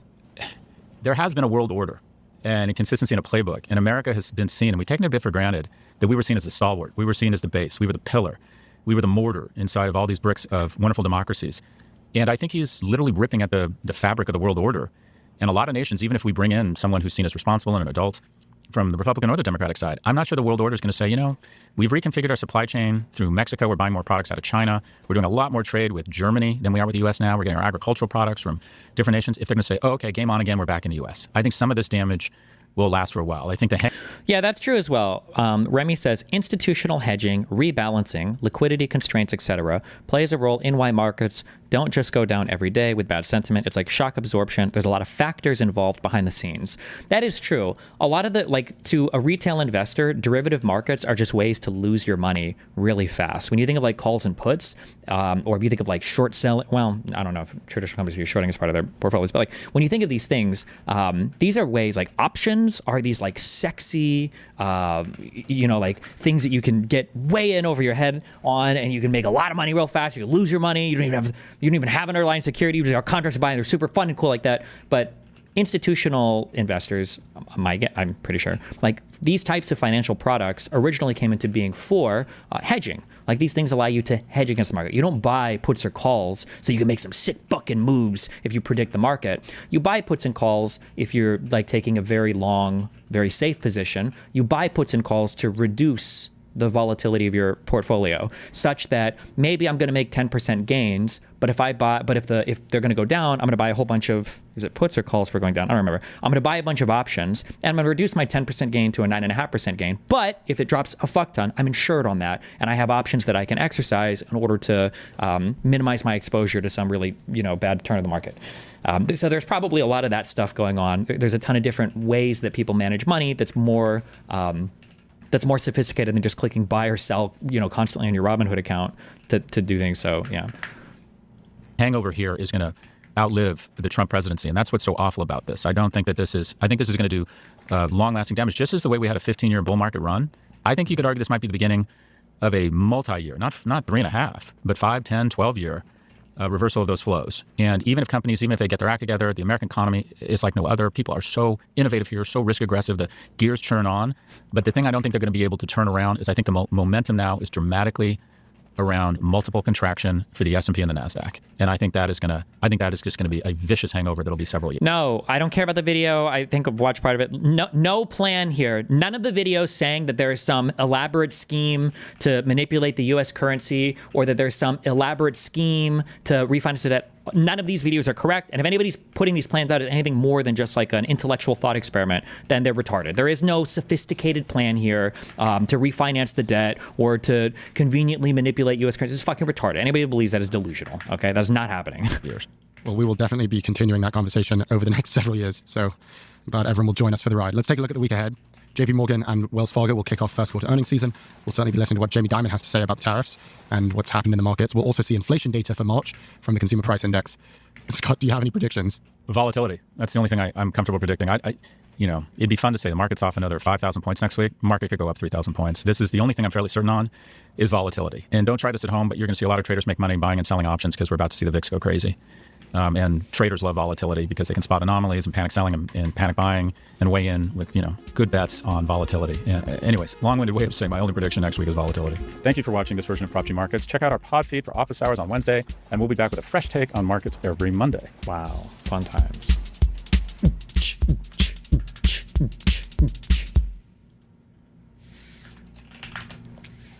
there has been a world order and a consistency in a playbook. And America has been seen, and we've taken it a bit for granted, that we were seen as the stalwart. We were seen as the base. We were the pillar. We were the mortar inside of all these bricks of wonderful democracies. And I think he's literally ripping at the fabric of the world order. And a lot of nations, even if we bring in someone who's seen as responsible and an adult from the Republican or the Democratic side, I'm not sure the world order is going to say, we've reconfigured our supply chain through Mexico. We're buying more products out of China. We're doing a lot more trade with Germany than we are with the U.S. now. We're getting our agricultural products from different nations. If they're going to say, oh, okay, game on again, we're back in the U.S. I think some of this damage will last for a while. I think yeah, that's true as well. Remy says institutional hedging, rebalancing, liquidity constraints, etc., plays a role in why markets don't just go down every day with bad sentiment. It's like shock absorption. There's a lot of factors involved behind the scenes. That is true. A lot of to a retail investor, derivative markets are just ways to lose your money really fast. When you think of like calls and puts, or if you think of like short selling, well, I don't know if traditional companies are shorting as part of their portfolios, but like when you think of these things, these are ways like options are these like sexy, like things that you can get way in over your head on, and you can make a lot of money real fast. You can lose your money. You don't even have an underlying security. Our contracts are buying. They're super fun and cool like that. But institutional investors, I'm pretty sure, like these types of financial products originally came into being for hedging. Like these things allow you to hedge against the market. You don't buy puts or calls so you can make some sick fucking moves if you predict the market. You buy puts and calls if you're like taking a very long, very safe position. You buy puts and calls to reduce the volatility of your portfolio, such that maybe I'm going to make 10% gains, but if they're going to go down, I'm going to buy a whole bunch of, is it puts or calls for going down? I don't remember. I'm going to buy a bunch of options, and I'm going to reduce my 10% gain to a 9.5% gain. But if it drops a fuck ton, I'm insured on that, and I have options that I can exercise in order to minimize my exposure to some really bad turn of the market. So there's probably a lot of that stuff going on. There's a ton of different ways that people manage money that's more sophisticated than just clicking buy or sell, constantly on your Robinhood account to do things. So, yeah. Hangover here is going to outlive the Trump presidency, and that's what's so awful about this. I think this is going to do long-lasting damage, just as the way we had a 15-year bull market run. I think you could argue this might be the beginning of a multi-year, not 3.5, but 5, 10, 12-year reversal of those flows. And even if they get their act together, the American economy is like no other. People are so innovative here, so risk aggressive, the gears churn on. But the thing I don't think they're going to be able to turn around is I think the momentum now is dramatically around multiple contraction for the S&P and the NASDAQ. And I think that is just going to be a vicious hangover that'll be several years. No, I don't care about the video. I think I've watched part of it. No plan here. None of the videos saying that there is some elaborate scheme to manipulate the U.S. currency or that there's some elaborate scheme to refinance the debt. None of these videos are correct. And if anybody's putting these plans out as anything more than just like an intellectual thought experiment, then they're retarded. There is no sophisticated plan here to refinance the debt or to conveniently manipulate U.S. currency. It's fucking retarded. Anybody who believes that is delusional. Okay, that's not happening. Well, we will definitely be continuing that conversation over the next several years. So glad everyone will join us for the ride. Let's take a look at the week ahead. JP Morgan and Wells Fargo will kick off first quarter earnings season. We'll certainly be listening to what Jamie Dimon has to say about the tariffs and what's happened in the markets. We'll also see inflation data for March from the Consumer Price Index. Scott, do you have any predictions? Volatility. That's the only thing I'm comfortable predicting. It'd be fun to say the market's off another 5,000 points next week. The market could go up 3,000 points. This is the only thing I'm fairly certain on is volatility. And don't try this at home, but you're going to see a lot of traders make money buying and selling options because we're about to see the VIX go crazy. And traders love volatility because they can spot anomalies and panic selling and panic buying and weigh in with, good bets on volatility. Anyways, long-winded way of saying my only prediction next week is volatility. Thank you for watching this version of Prop G Markets. Check out our pod feed for office hours on Wednesday, and we'll be back with a fresh take on markets every Monday. Wow, fun times.